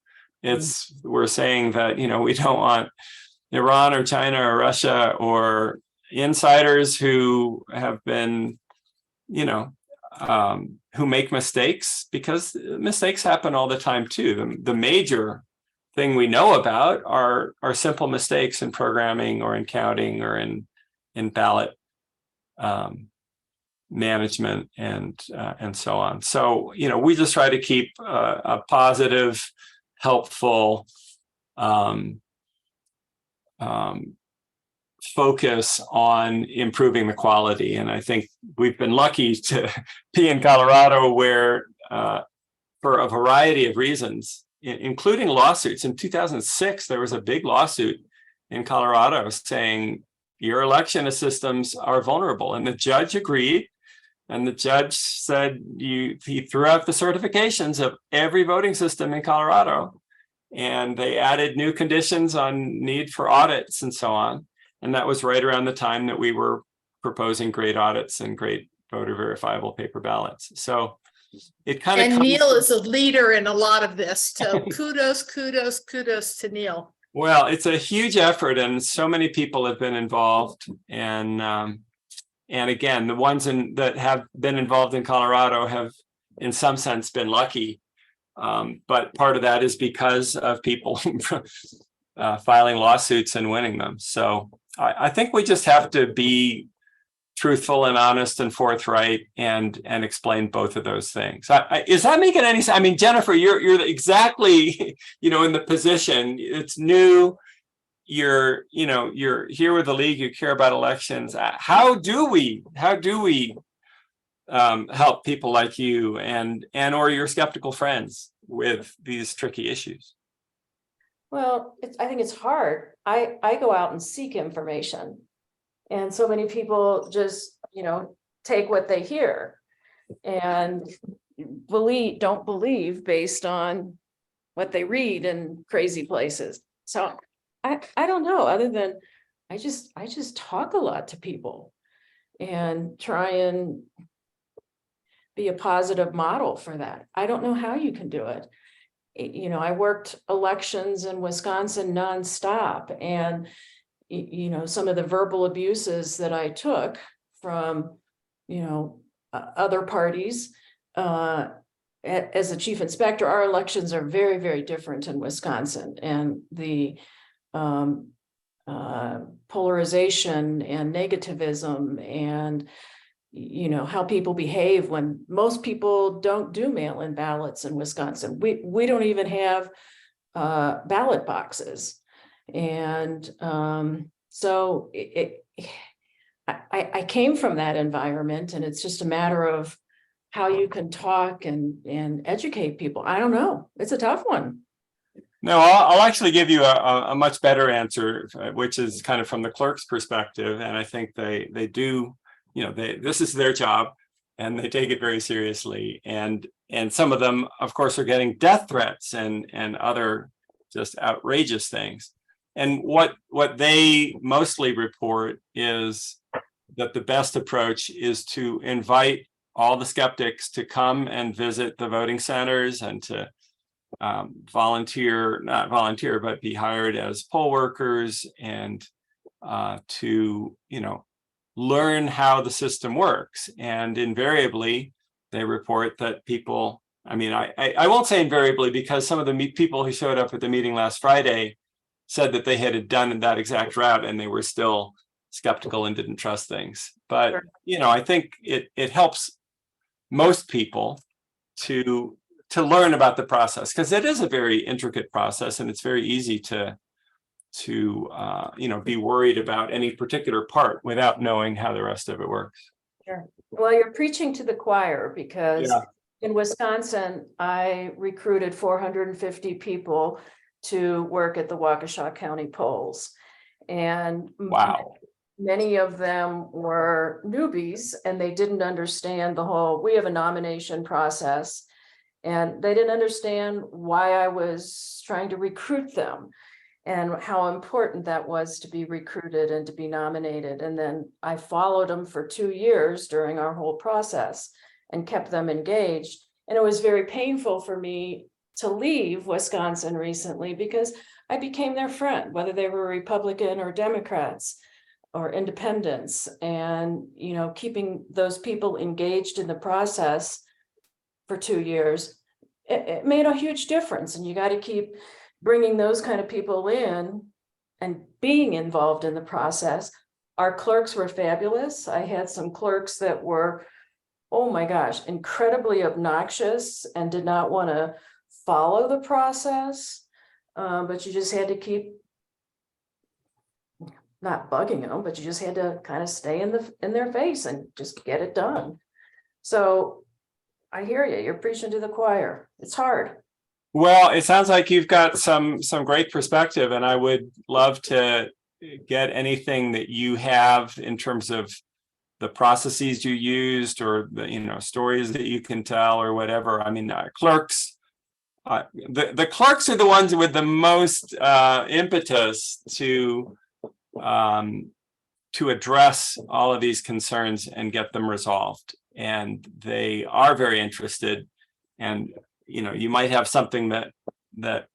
We're saying that, we don't want Iran or China or Russia or insiders who have been, who make mistakes, because mistakes happen all the time too. The major thing we know about are simple mistakes in programming or in counting or in ballot management and so on. So, we just try to keep a positive, helpful focus on improving the quality. And I think we've been lucky to be in Colorado where for a variety of reasons, including lawsuits. In 2006, there was a big lawsuit in Colorado saying your election systems are vulnerable. And the judge agreed. And the judge said he threw out the certifications of every voting system in Colorado And they added new conditions on need for audits and so on. And that was right around the time that we were proposing great audits and great voter verifiable paper ballots. So it kind of And comes Neil from- is a leader in a lot of this. So kudos to Neil. Well, it's a huge effort, and so many people have been involved. And again, the ones that have been involved in Colorado have, in some sense, been lucky. But part of that is because of people filing lawsuits and winning them. So I think we just have to be truthful and honest and forthright and explain both of those things. Is that making any sense? I mean, Jennifer, you're exactly, in the position. It's new. You're here with the league. You care about elections. How do we help people like you and or your skeptical friends with these tricky issues? Well, I think it's hard. I go out and seek information. And so many people just, take what they hear and don't believe based on what they read in crazy places. So I don't know, other than I just talk a lot to people and try and be a positive model for that. I don't know how you can do it. I worked elections in Wisconsin nonstop, and some of the verbal abuses that I took from, other parties, as a chief inspector, our elections are very, very different in Wisconsin, and the polarization and negativism and, how people behave when most people don't do mail-in ballots in Wisconsin. We don't even have ballot boxes. And so I came from that environment, and it's just a matter of how you can talk and educate people. I don't know. It's a tough one. No, I'll actually give you a much better answer, which is kind of from the clerk's perspective. And I think they do, this is their job and they take it very seriously. And some of them, of course, are getting death threats and other just outrageous things. And what they mostly report is that the best approach is to invite all the skeptics to come and visit the voting centers and to not volunteer, but be hired as poll workers and to, learn how the system works. And invariably, they report that people, I won't say invariably, because some of the people who showed up at the meeting last Friday said that they had done that exact route and they were still skeptical and didn't trust things. But, Sure. I think it helps most people to learn about the process, because it is a very intricate process and it's very easy to be worried about any particular part without knowing how the rest of it works. Sure. Well, you're preaching to the choir, because Yeah. in Wisconsin, I recruited 450 people to work at the Waukesha County polls. And Wow. many of them were newbies, and they didn't understand we have a nomination process, and they didn't understand why I was trying to recruit them and how important that was to be recruited and to be nominated. And then I followed them for 2 years during our whole process and kept them engaged. And it was very painful for me to leave Wisconsin recently, because I became their friend, whether they were Republican or Democrats or independents. And, keeping those people engaged in the process for 2 years, it made a huge difference. And you got to keep bringing those kind of people in and being involved in the process. Our clerks were fabulous. I had some clerks that were, oh my gosh, incredibly obnoxious and did not want to follow the process. But you just had to keep not bugging them, but you just had to kind of stay in their face and just get it done. So I hear you. You're preaching to the choir. It's hard. Well, it sounds like you've got some great perspective, and I would love to get anything that you have in terms of the processes you used, or the stories that you can tell, or whatever. Clerks the clerks are the ones with the most impetus to address all of these concerns and get them resolved. And they are very interested. And you might have something that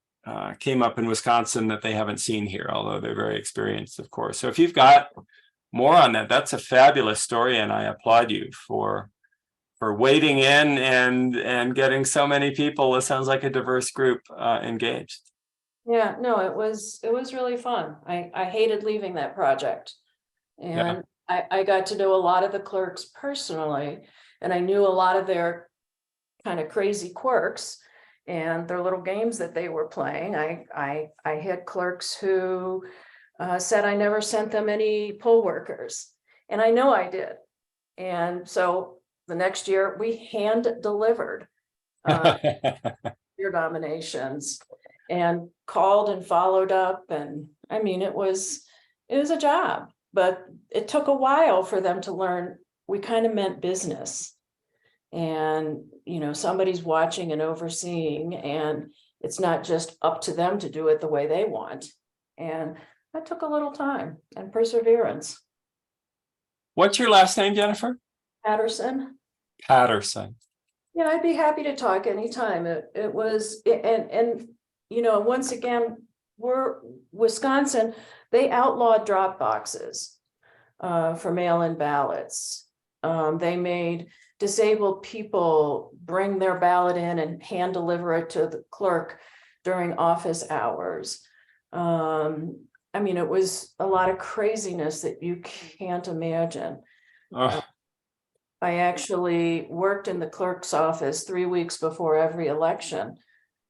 came up in Wisconsin that they haven't seen here, although they're very experienced, of course. So if you've got more on that, that's a fabulous story, and I applaud you for wading in and getting so many people. It sounds like a diverse group engaged. Yeah, no, it was really fun. I hated leaving that project. And I got to know a lot of the clerks personally, and I knew a lot of their kind of crazy quirks and their little games that they were playing. I had clerks who said I never sent them any poll workers, and I know I did. And so the next year we hand delivered your nominations and called and followed up. And I mean, it was a job, but it took a while for them to learn we kind of meant business. And, somebody's watching and overseeing, and it's not just up to them to do it the way they want. And that took a little time and perseverance. What's your last name, Jennifer? Patterson. Patterson. Yeah, I'd be happy to talk anytime. It was, and once again, we're Wisconsin, they outlawed drop boxes for mail-in ballots. They made disabled people bring their ballot in and hand deliver it to the clerk during office hours. I mean, it was a lot of craziness that you can't imagine. Oh. I actually worked in the clerk's office 3 weeks before every election.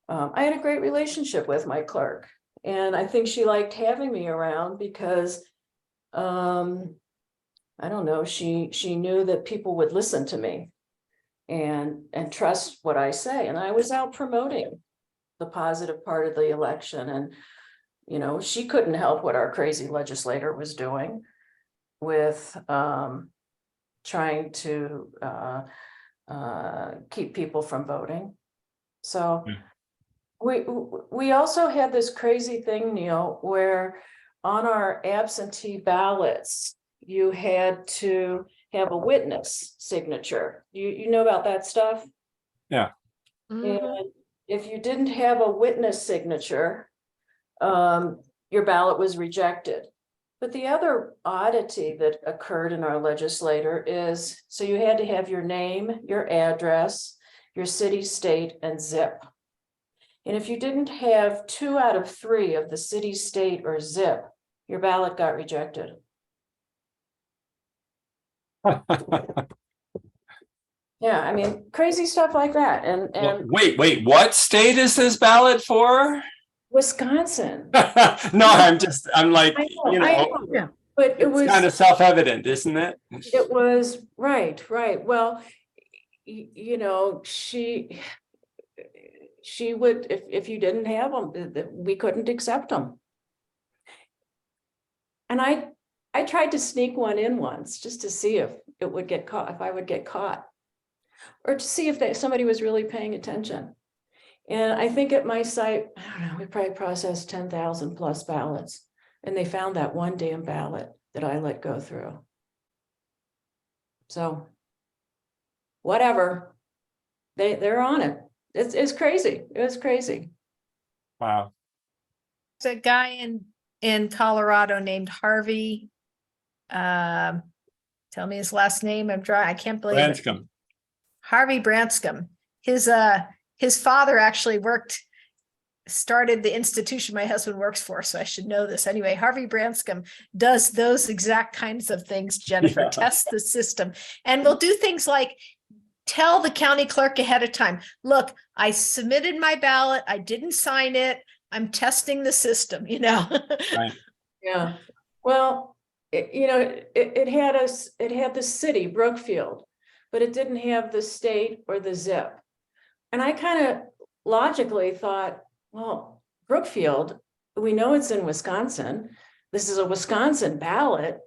I had a great relationship with my clerk, and I think she liked having me around because I don't know, she knew that people would listen to me and trust what I say. And I was out promoting the positive part of the election. And, she couldn't help what our crazy legislator was doing with trying to keep people from voting. So we also had this crazy thing, Neil, where on our absentee ballots, you had to have a witness signature. You know about that stuff? Yeah. And if you didn't have a witness signature, your ballot was rejected. But the other oddity that occurred in our legislature is, so you had to have your name, your address, your city, state, and zip. And if you didn't have 2 out of 3 of the city, state, or zip, your ballot got rejected. Yeah, I mean, crazy stuff like that. And Wait, what state is this ballot for? Wisconsin. No, I'm like, I know, Yeah. but it it's was kind of self-evident, isn't it? It was right. Well, she would, if you didn't have them, we couldn't accept them. And I tried to sneak one in once just to see if it would get caught, if I would get caught, or to see if somebody was really paying attention. And I think at my site, I don't know, we probably processed 10,000 plus ballots, and they found that one damn ballot that I let go through. So whatever, they're on it. It's crazy. It was crazy. Wow. There's a guy in Colorado named Harvey. Tell me his last name. I'm dry. I can't believe it. Branscombe. Harvey Branscombe. His father actually started the institution my husband works for, so I should know this. Anyway, Harvey Branscombe does those exact kinds of things, Jennifer, Yeah. tests the system, and will do things like tell the county clerk ahead of time, look, I submitted my ballot, I didn't sign it, I'm testing the system, Right. Yeah. Well, it had the city, Brookfield, but it didn't have the state or the zip. And I kind of logically thought, well, Brookfield, we know it's in Wisconsin. This is a Wisconsin ballot.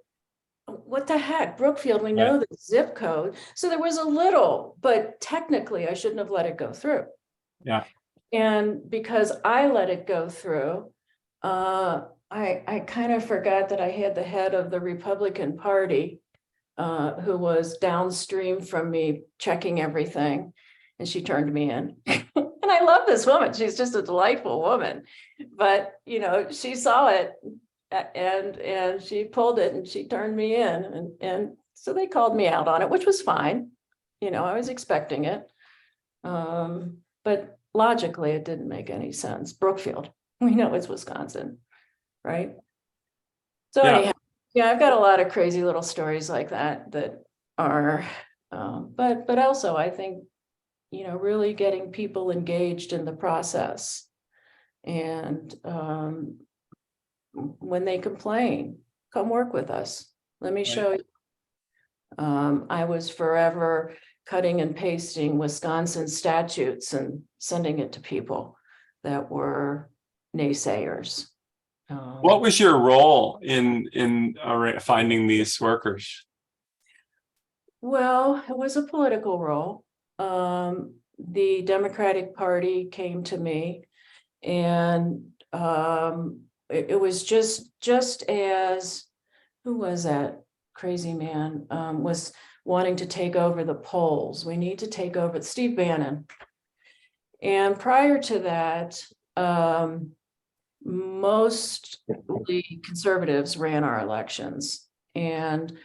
What the heck? Brookfield, we know the zip code. So there was a little, but technically I shouldn't have let it go through. Yeah. And because I let it go through, I kind of forgot that I had the head of the Republican Party, who was downstream from me checking everything, and she turned me in. And I love this woman. She's just a delightful woman. But, you know, she saw it and she pulled it and she turned me in. And so they called me out on it, which was fine. You know, I was expecting it. But logically, it didn't make any sense. Brookfield, we know it's Wisconsin, right? So Yeah. anyhow, yeah, I've got a lot of crazy little stories like that are, but also I think, you know, really getting people engaged in the process. And when they complain, come work with us. Let me show you. I was forever cutting and pasting Wisconsin statutes and sending it to people that were naysayers. What was your role in finding these workers? Well, it was a political role. The Democratic Party came to me, and it was just as, who was that crazy man, was wanting to take over the polls. We need to take over Steve Bannon. And prior to that, mostly conservatives ran our elections. And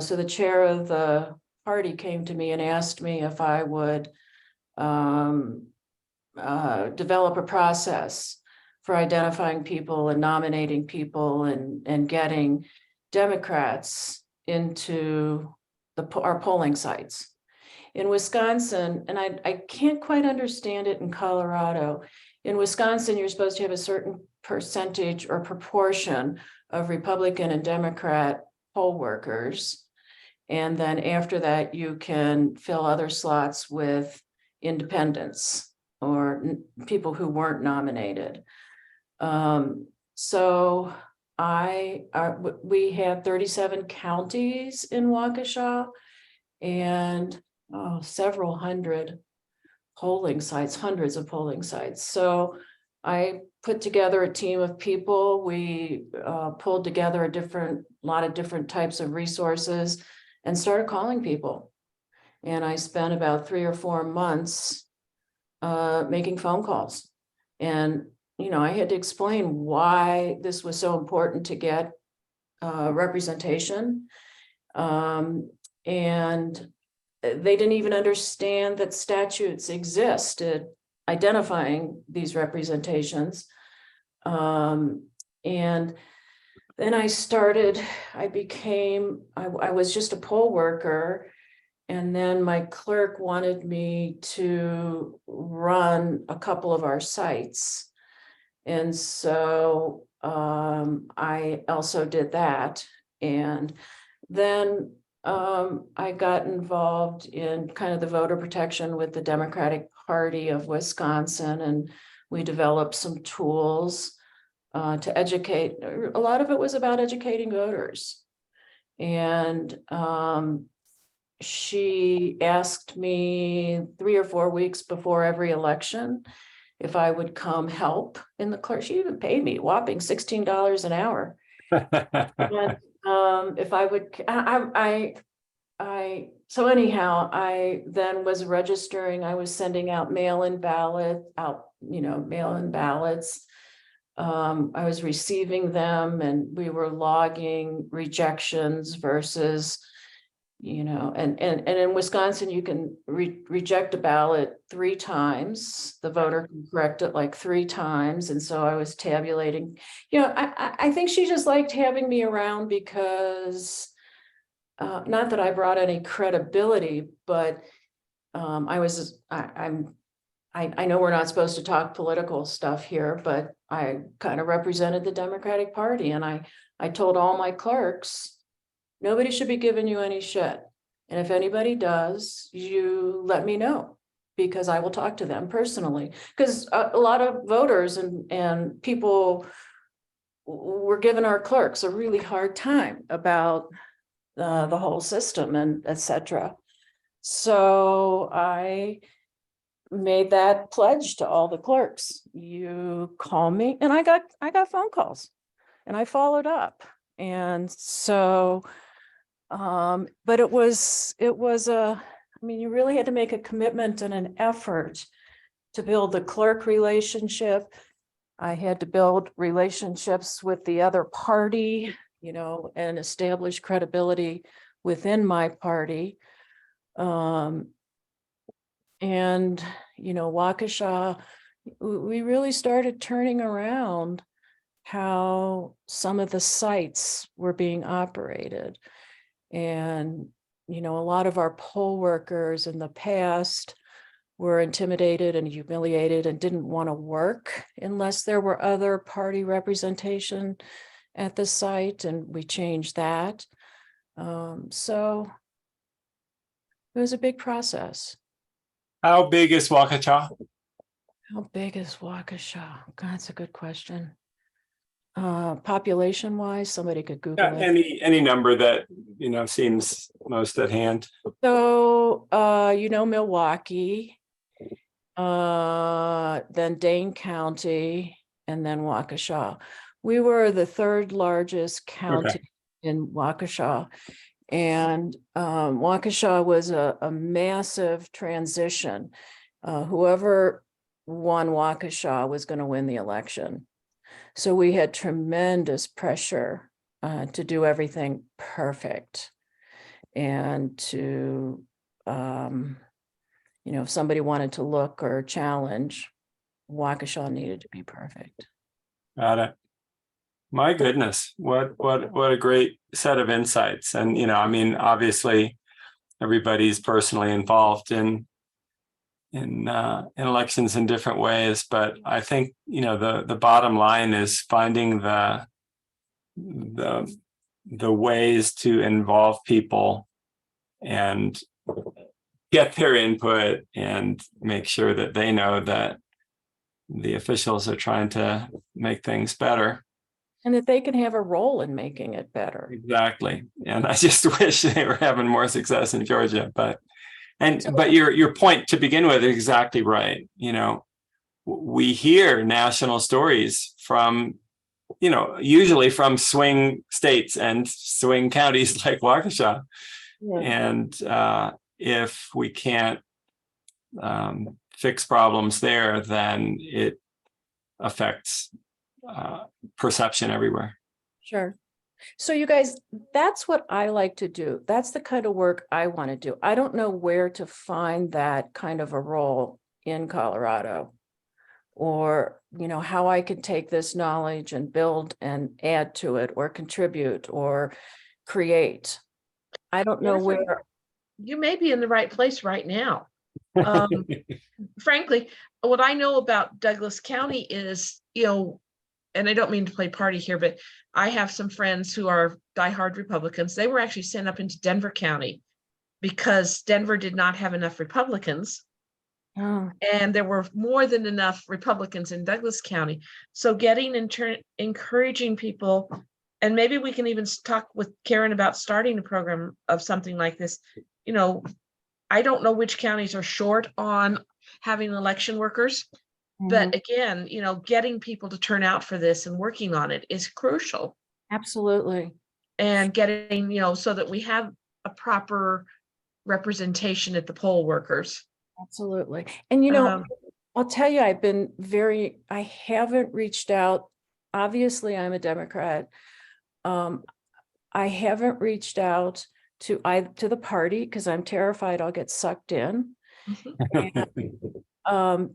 so the chair of the party came to me and asked me if I would develop a process for identifying people and nominating people and getting Democrats into our polling sites. In Wisconsin, and I can't quite understand it in Colorado, in Wisconsin, you're supposed to have a certain percentage or proportion of Republican and Democrat poll workers. And then after that, you can fill other slots with independents or people who weren't nominated. So we had 37 counties in Waukesha and several hundred polling sites, hundreds of polling sites. So I put together a team of people. We pulled together a lot of different types of resources and started calling people. And I spent about 3 or 4 months making phone calls. And, you know, I had to explain why this was so important to get representation. And they didn't even understand that statutes existed identifying these representations. And then I was just a poll worker. And then my clerk wanted me to run a couple of our sites. And so I also did that. And then I got involved in kind of the voter protection with the Democratic Party of Wisconsin, and we developed some tools to educate. A lot of it was about educating voters. And she asked me 3 or 4 weeks before every election if I would come help in the clerk. She even paid me a whopping $16 an hour. And if I would, so anyhow, I then was registering, I was sending out mail-in ballots. I was receiving them, and we were logging rejections versus, you know, and in Wisconsin, you can reject a ballot 3 times. The voter can correct it like 3 times. And so I was tabulating, you know, I think she just liked having me around because, not that I brought any credibility, but I know we're not supposed to talk political stuff here, but I kind of represented the Democratic Party. And I told all my clerks, nobody should be giving you any shit. And if anybody does, you let me know, because I will talk to them personally. Because a lot of voters and people were giving our clerks a really hard time about the whole system and et cetera. So I made that pledge to all the clerks. You call me, and I got phone calls, and I followed up. And so, but it was I mean, you really had to make a commitment and an effort to build the clerk relationship. I had to build relationships with the other party, and establish credibility within my party. And, Waukesha, we really started turning around how some of the sites were being operated. And, a lot of our poll workers in the past were intimidated and humiliated and didn't want to work unless there were other party representation at the site, and we changed that. So it was a big process. How big is Waukesha? How big is Waukesha? God, that's a good question. Population wise, somebody could Google Yeah, it. any number that seems most at hand. So, Milwaukee, then Dane County, and then Waukesha. We were the third largest county in Waukesha. And Waukesha was a massive transition. Whoever won Waukesha was going to win the election. So we had tremendous pressure to do everything perfect. And to, if somebody wanted to look or challenge, Waukesha needed to be perfect. Got it. My goodness, what a great set of insights. And, I mean, obviously everybody's personally involved in elections in different ways, but I think, the bottom line is finding the ways to involve people and get their input and make sure that they know that the officials are trying to make things better. And that they can have a role in making it better. Exactly. And I just wish they were having more success in Georgia, but your point to begin with is exactly right. We hear national stories from, usually from swing states and swing counties like Waukesha. Yeah. And if we can't fix problems there, then it affects perception everywhere. Sure. So you guys, that's what I like to do. That's the kind of work I want to do. I don't know where to find that kind of a role in Colorado, or, how I could take this knowledge and build and add to it, or contribute or create. I don't know where. You may be in the right place right now. Frankly, what I know about Douglas County is, and I don't mean to play party here, but I have some friends who are diehard Republicans. They were actually sent up into Denver County because Denver did not have enough Republicans. Oh. And there were more than enough Republicans in Douglas County. So getting encouraging people, and maybe we can even talk with Karen about starting a program of something like this. I don't know which counties are short on having election workers. But again, getting people to turn out for this and working on it is crucial. Absolutely. And getting, so that we have a proper representation at the poll workers. Absolutely. And, I'll tell you, I haven't reached out. Obviously, I'm a Democrat. I haven't reached out to the party because I'm terrified I'll get sucked in. And,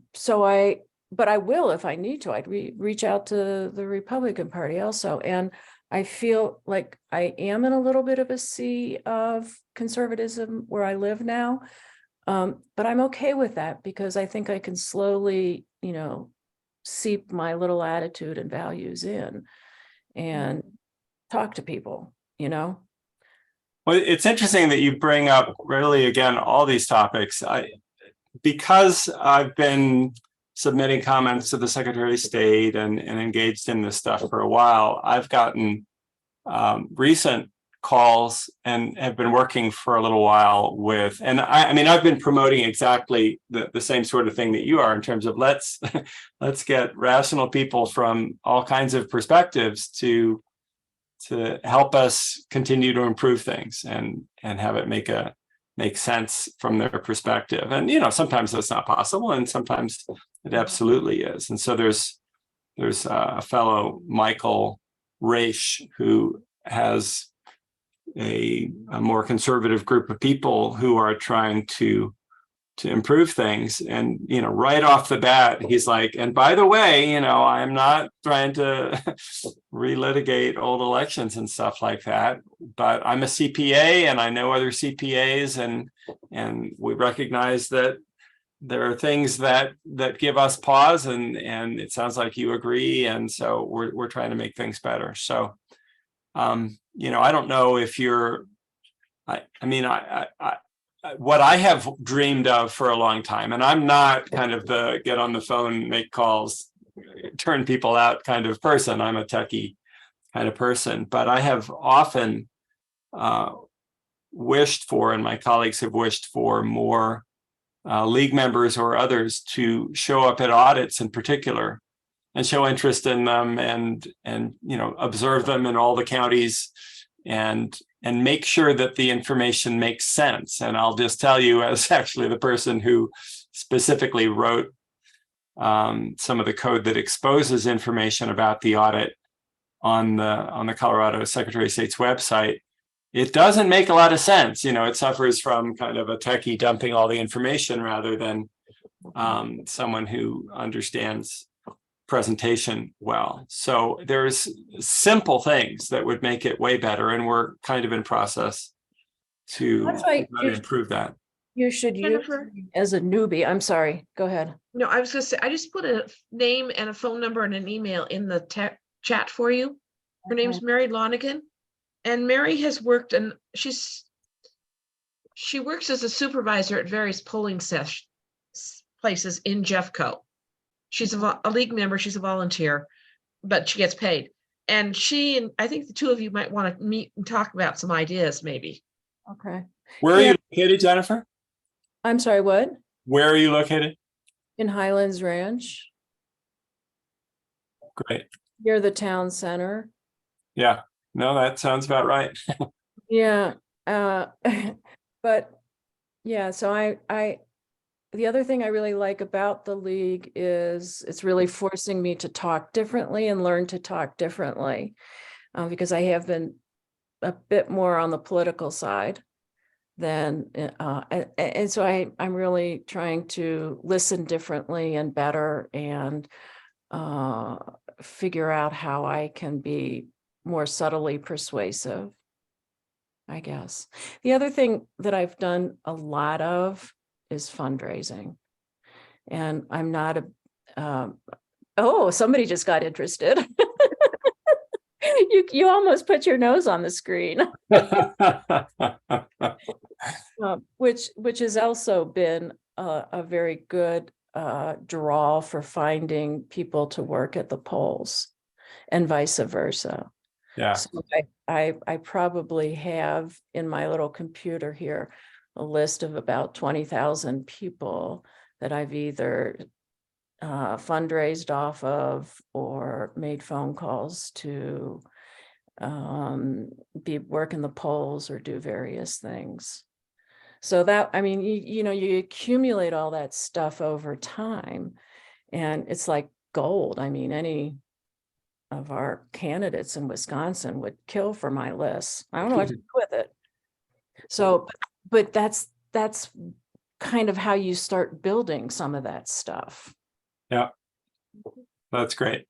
but I will, if I need to, I'd reach out to the Republican Party also. And I feel like I am in a little bit of a sea of conservatism where I live now. But I'm okay with that because I think I can slowly, seep my little attitude and values in and talk to people, Well, it's interesting that you bring up really, again, all these topics. Because I've been submitting comments to the Secretary of State and engaged in this stuff for a while, I've gotten recent calls and have been working for a little while with, and I mean, I've been promoting exactly the same sort of thing that you are in terms of let's get rational people from all kinds of perspectives to help us continue to improve things and have it make sense from their perspective. And, you know, sometimes that's not possible and sometimes it absolutely is. And so there's a fellow, Michael Raish, who has a more conservative group of people who are trying to improve things. And, you know, right off the bat, he's like, and by the way, you know, I'm not trying to relitigate old elections and stuff like that, but I'm a CPA and I know other CPAs, and we recognize that there are things that give us pause, and it sounds like you agree. And so we're trying to make things better. So, you know, I don't know if you're, I mean, what I have dreamed of for a long time, and I'm not kind of the get on the phone, make calls, turn people out kind of person. I'm a techie kind of person, but I have often wished for, and my colleagues have wished for, more league members or others to show up at audits in particular and show interest in them and you know, observe them in all the counties and make sure that the information makes sense. And I'll just tell you, as actually the person who specifically wrote some of the code that exposes information about the audit on the Colorado Secretary of State's website, it doesn't make a lot of sense. You know, it suffers from kind of a techie dumping all the information rather than someone who understands presentation well. So there's simple things that would make it way better, and we're kind of in process to That's why improve that. You should use Jennifer? me as a newbie. I'm sorry. Go ahead. No, I was gonna say, I just put a name and a phone number and an email in the chat for you. Her name's Mary Lonigan, and Mary has worked, and she works as a supervisor at various polling places in Jeffco. She's a league member, she's a volunteer, but she gets paid. And she, and I think the two of you might want to meet and talk about some ideas, maybe. Okay. Where are Yeah. you located, Jennifer? I'm sorry, what? Where are you located? In Highlands Ranch, Great. near the town center. Yeah, no, that sounds about right. Yeah, but yeah, so I the other thing I really like about the league is it's really forcing me to talk differently and learn to talk differently, because I have been a bit more on the political side than, and so I'm really trying to listen differently and better and figure out how I can be more subtly persuasive, I guess. The other thing that I've done a lot of is fundraising. And I'm not oh, somebody just got interested. You almost put your nose on the screen. Which has also been a very good draw for finding people to work at the polls and vice versa. Yeah. So I probably have in my little computer here a list of about 20,000 people that I've either fundraised off of or made phone calls to be work in the polls or do various things. So that, I mean, you know, you accumulate all that stuff over time and it's like gold. I mean, any of our candidates in Wisconsin would kill for my list. I don't know what to do with it. So, but that's kind of how you start building some of that stuff. Yeah, that's great.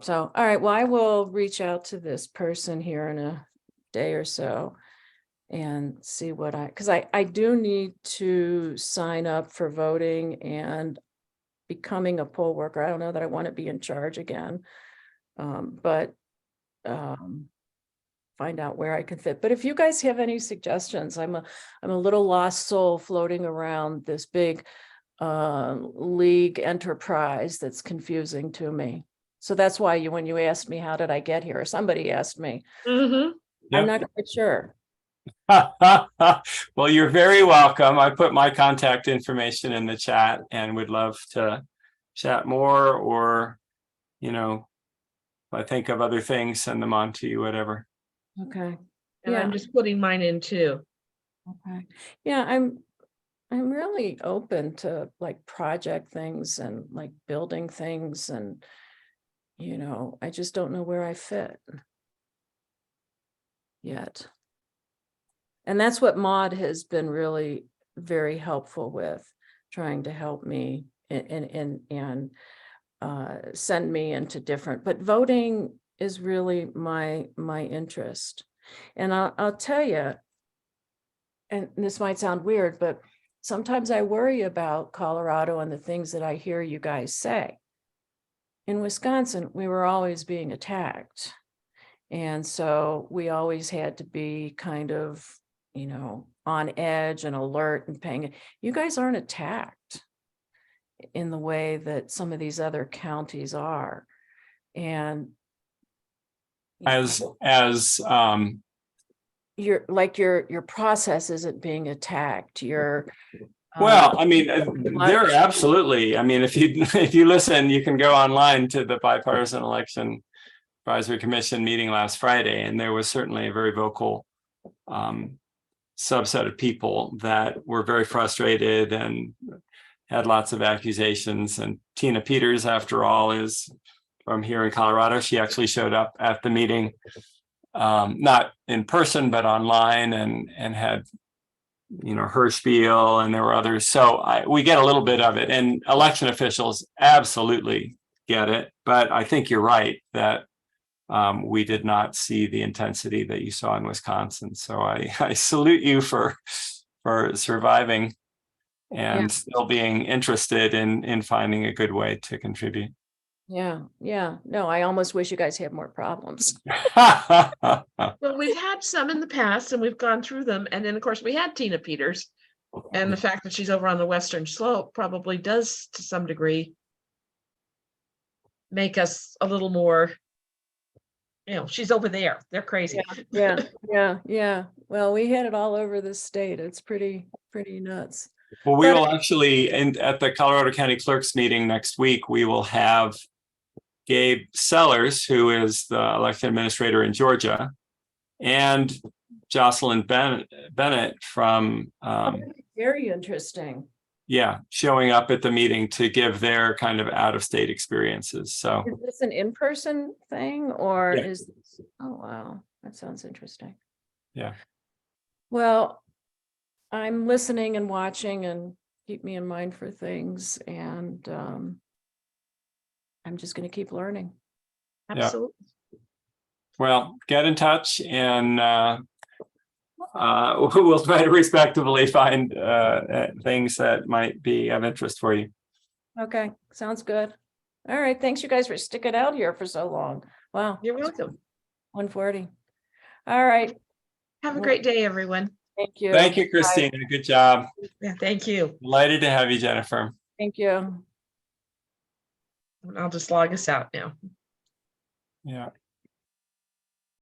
So, all right, well, I will reach out to this person here in a day or so and see what because I do need to sign up for voting and becoming a poll worker. I don't know that I want to be in charge again, but find out where I can fit. But if you guys have any suggestions, I'm a little lost soul floating around this big league enterprise that's confusing to me. So that's why when you asked me, how did I get here? Or somebody asked me, Mm-hmm. Yep. I'm not quite sure. Well, you're very welcome. I put my contact information in the chat and would love to chat more, or, you know, if I think of other things, send them on to you, whatever. Okay. And Yeah. I'm just putting mine in too. Okay. Yeah, I'm really open to like project things and like building things, and you know, I just don't know where I fit yet. And that's what Maud has been really very helpful with, trying to help me and send me into different, but voting is really my interest. And I'll tell you, and this might sound weird, but sometimes I worry about Colorado and the things that I hear you guys say. In Wisconsin, we were always being attacked. And so we always had to be kind of, you know, on edge and alert and paying. You guys aren't attacked in the way that some of these other counties are. And As you're like your process isn't being attacked. well, I mean, there absolutely. I mean, if you listen, you can go online to the Bipartisan Election Advisory Commission meeting last Friday, and there was certainly a very vocal subset of people that were very frustrated and had lots of accusations. And Tina Peters, after all, is from here in Colorado. She actually showed up at the meeting, not in person, but online, and had, you know, her spiel, and there were others. So we get a little bit of it, and election officials absolutely get it. But I think you're right that we did not see the intensity that you saw in Wisconsin. So I salute you for surviving and still being interested in finding a good way to contribute. Yeah. No, I almost wish you guys had more problems. Well, we've had some in the past and we've gone through them. And then, of course, we had Tina Peters. And the fact that she's over on the Western Slope probably does, to some degree, make us a little more, you know, she's over there. They're crazy. Yeah. Well, we had it all over the state. It's pretty nuts. Well, we But- will actually, at the Colorado County Clerks meeting next week, we will have Gabe Sellers, who is the election administrator in Georgia, and Jocelyn Bennett from, Very interesting. showing up at the meeting to give their kind of out-of-state experiences. So, Is this an in-person thing, or Yeah. is this, oh, wow, that sounds interesting. Yeah. Well, I'm listening and watching, and keep me in mind for things, and I'm just going to keep learning. Absolutely. well, get in touch, and we'll try to respectively find things that might be of interest for you. Okay, sounds good. All right, thanks you guys for sticking out here for so long. Wow, You're welcome. 1:40. All right, Have a great day, everyone. thank you. Thank you, Bye. Christina. Good job. Yeah, thank you. Delighted to have you, Jennifer. Thank you. I'll just log us out now. Yeah.